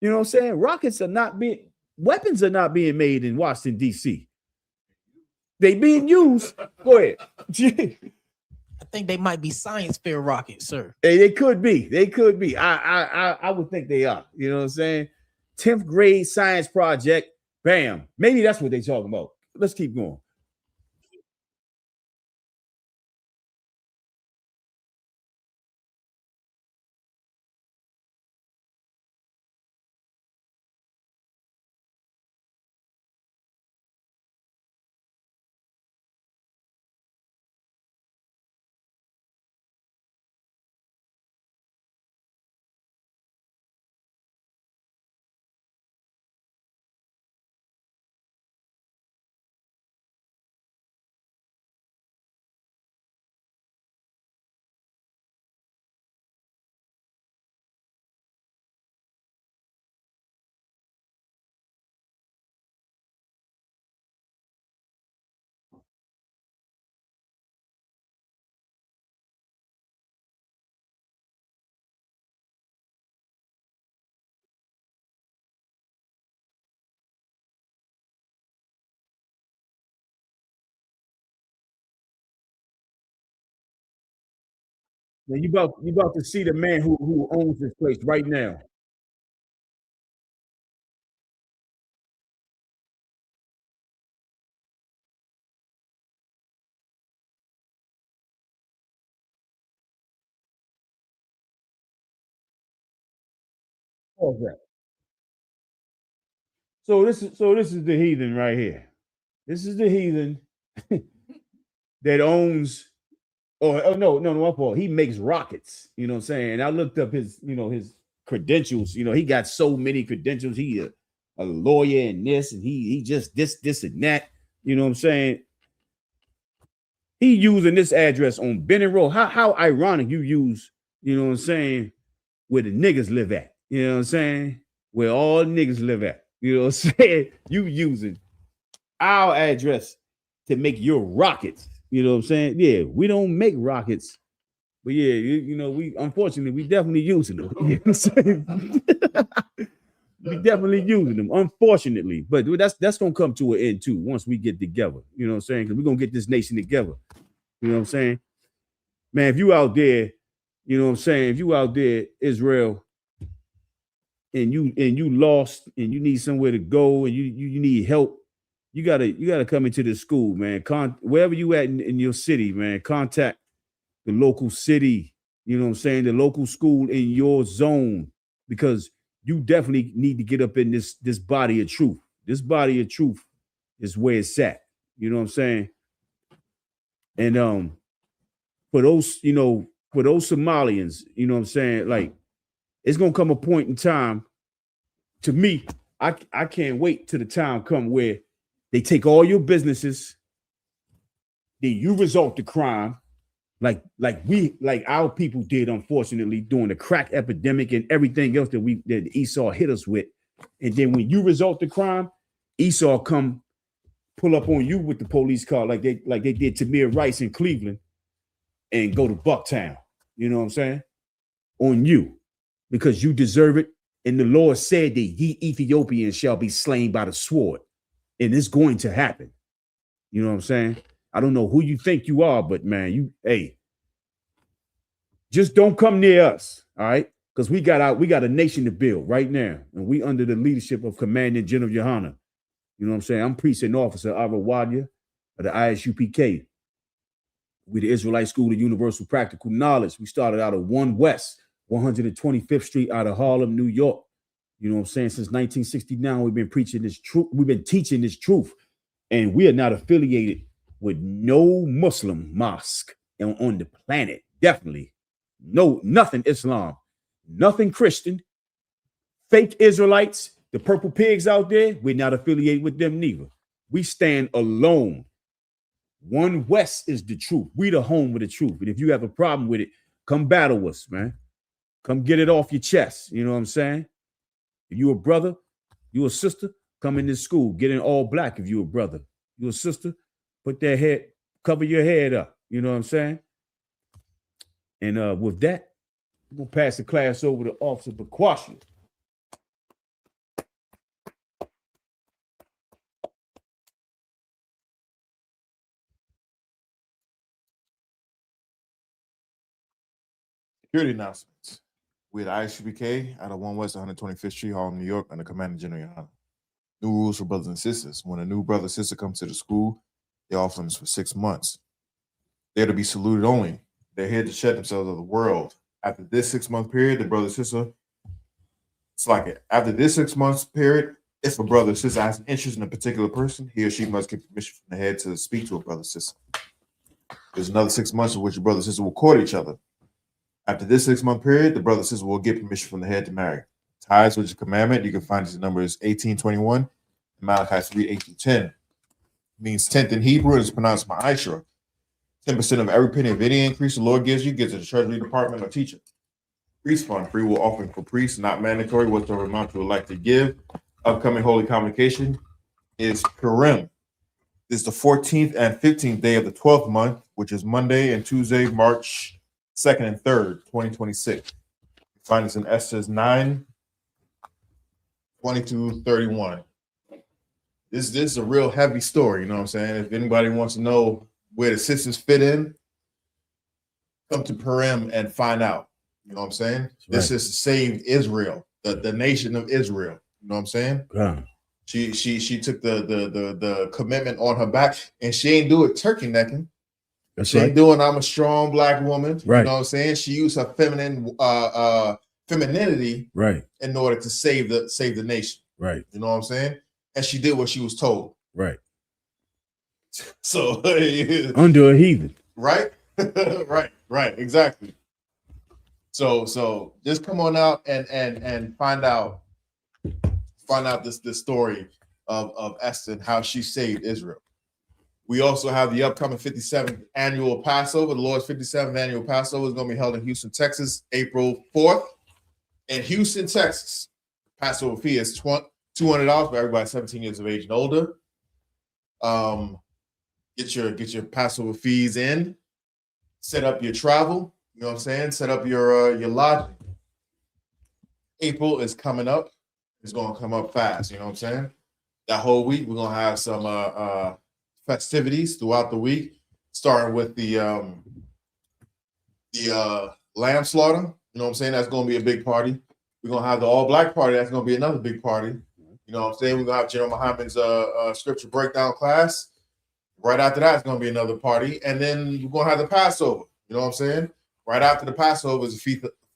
You know what I'm saying? Weapons are not being made in Washington, D.C. They being used. Go ahead. I think they might be science fair rockets, sir. They could be. They could be. I would think they are. You know what I'm saying? 10th grade science project. Bam. Maybe that's what they're talking about. Let's keep going. Now you about to see the man who owns this place right now. What was that? So this is the heathen right here. This is the heathen that owns. Oh no, my fault. He makes rockets. You know what I'm saying? I looked up his credentials. He got so many credentials. He a lawyer and this, and he just this and that. You know what I'm saying? He using this address on Benning Road. How ironic you use, you know what I'm saying, where the niggas live at. You know what I'm saying? Where all niggas live at. You know what I'm saying? You using our address to make your rockets. You know what I'm saying? Yeah, we don't make rockets. But yeah, we unfortunately we definitely using them. You know what I'm saying? We definitely using them, unfortunately. But that's gonna come to an end too once we get together. You know what I'm saying? Because we're gonna get this nation together. You know what I'm saying? Man, if you out there, you know what I'm saying, if you out there, Israel, and you lost and you need somewhere to go and you need help, you gotta come into the school, man. Wherever you at in your city, man, contact the local city, you know what I'm saying, the local school in your zone, because you definitely need to get up in this body of truth. This body of truth is where it's at. You know what I'm saying? And for those Somalians, you know what I'm saying, like, it's gonna come a point in time. To me, I can't wait till the time come where they take all your businesses, then you resort to crime, like our people did, unfortunately, during the crack epidemic and everything else that Esau hit us with. And then when you resort to crime, Esau come pull up on you with the police car like they did Tamir Rice in Cleveland and go to Bucktown. You know what I'm saying? On you, because you deserve it. And the Lord said that ye Ethiopians shall be slain by the sword. And it's going to happen. You know what I'm saying? I don't know who you think you are, but man, just don't come near us. All right. Because we got a nation to build right now. And we under the leadership of Commanding General Yahanna. You know what I'm saying? I'm Precinct Officer Arawadia of the I.S.U.P.K. We the Israelite School of Universal Practical Knowledge. We started out of 1 West, 125th Street out of Harlem, New York. You know what I'm saying? Since 1969, we've been preaching this truth. We've been teaching this truth. And we are not affiliated with no Muslim mosque on the planet. Definitely. No, nothing Islam, nothing Christian, fake Israelites, The purple pigs out there, we're not affiliated with them neither. We stand alone. One West is the truth. We the home of the truth. And if you have a problem with it, come battle us, man. Come get it off your chest. You know what I'm saying? If you a brother, you a sister, come in this school. Get in all black if you a brother. You a sister, put that head, cover your head up. You know what I'm saying? And with that, we'll pass the class over to Officer Bakwashi. Security announcements. We're at I.S.U.P.K. out of 1 West 125th Street, Harlem, New York, under Commander General Yahanna. New rules for brothers and sisters. When a new brother or sister comes to the school, they offer them for 6 months. They're to be saluted only. They're here to shed themselves of the world. After this 6-month period, the brother or sister, it's like it. After this 6 months period, if a brother or sister has an interest in a particular person, he or she must get permission from the head to speak to a brother or sister. There's another 6 months in which the brother or sister will court each other. After this 6-month period, the brother or sister will get permission from the head to marry. Tithes, which is a commandment, you can find these numbers 18:21, Malachi 3:8-10. Means 10th in Hebrew, and it's pronounced ma'ashra. 10% of every penny of any increase the Lord gives you gets to the Treasury Department or teacher. Priest fund, free will offering for priests, not mandatory, whatsoever amount you would like to give. Upcoming Holy Convocation is Purim. This is the 14th and 15th day of the 12th month, which is Monday and Tuesday, March 2nd and 3rd, 2026. Find us in Esther's 9:20-31. This is a real heavy story, you know what I'm saying? If anybody wants to know where the sisters fit in, come to Purim and find out. You know what I'm saying? This is to save Israel, the nation of Israel. You know what I'm saying? Yeah. She took the commitment on her back, and she ain't do it turkey necking. She ain't doing I'm a strong black woman. Right. You know what I'm saying? She used her femininity right in order to save the nation. Right. You know what I'm saying? And she did what she was told. Right. So under a heathen. Right? right, exactly. So just come on out and find out this story of Esther and how she saved Israel. We also have the upcoming 57th annual Passover. The Lord's 57th annual Passover is going to be held in Houston, Texas, April 4th. In Houston, Texas, Passover fee is $200 for everybody 17 years of age and older. Get your Passover fees in. Set up your travel. You know what I'm saying? Set up your lodging. April is coming up. It's going to come up fast. You know what I'm saying? That whole week, we're going to have some festivities throughout the week, starting with the lamb slaughter. You know what I'm saying? That's going to be a big party. We're going to have the all-black party. That's going to be another big party. You know what I'm saying? We're going to have General Muhammad's scripture breakdown class. Right after that, it's going to be another party. And then we're going to have the Passover. You know what I'm saying? Right after the Passover is a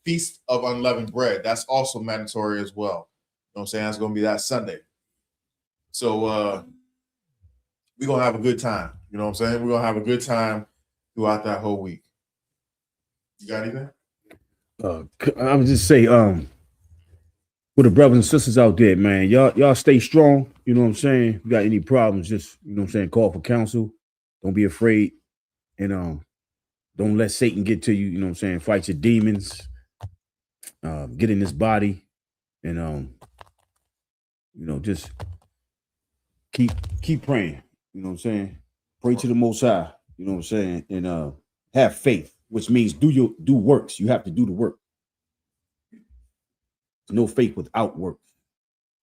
feast of unleavened bread. That's also mandatory as well. You know what I'm saying? That's going to be that Sunday. So we're going to have a good time. You know what I'm saying? We're going to have a good time throughout that whole week. You got anything? I would just say, with the brothers and sisters out there, man, y'all stay strong. You know what I'm saying? If you got any problems, just, you know what I'm saying, call for counsel. Don't be afraid. And don't let Satan get to you. You know what I'm saying? Fight your demons. Get in this body. And you know, just keep praying. You know what I'm saying? Pray to the Most High. You know what I'm saying? And have faith, which means do works. You have to do the work. No faith without work.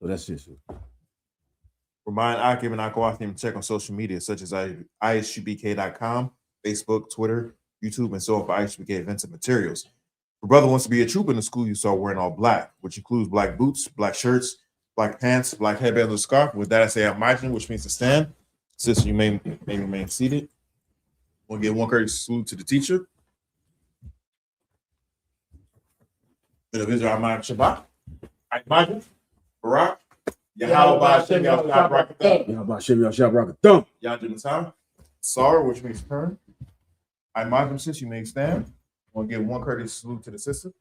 So that's it. Remind Akim and Akwathim to check on social media such as ISUPK.com, Facebook, Twitter, YouTube, and so on for I.S.U.P.K events and materials. Your brother wants to be a trooper in the school you saw wearing all black, which includes black boots, black shirts, black pants, black headband with a scarf. With that, I say Amajin, which means to stand. Sister, you may remain seated. We'll give one courteous salute to the teacher. Bit of Israel, Amajin Shabbat. Amajin, Barak. Yahweh Hashem Yahweh Shabbat. Yahweh Hashem Yahweh Shabbat. Yadin Time. Sorry, which means turn. Amajin, sis, you may stand. We'll give one courteous salute to the sister.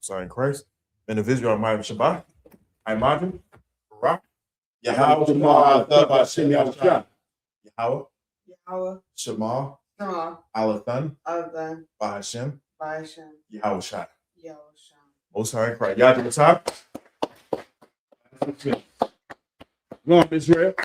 Sorry in Christ. Men of Israel, my Shabbat, I Madrim, Barak, Yahweh Shema, Hashem Yahushua. Yahweh, Yahweh, Shema, Shema, Alathan, Adhan, Bahashem, Ba'ashem, Yahweh Shai. Yahushua. Most High in Christ. Yad Matah. Go on, Israel.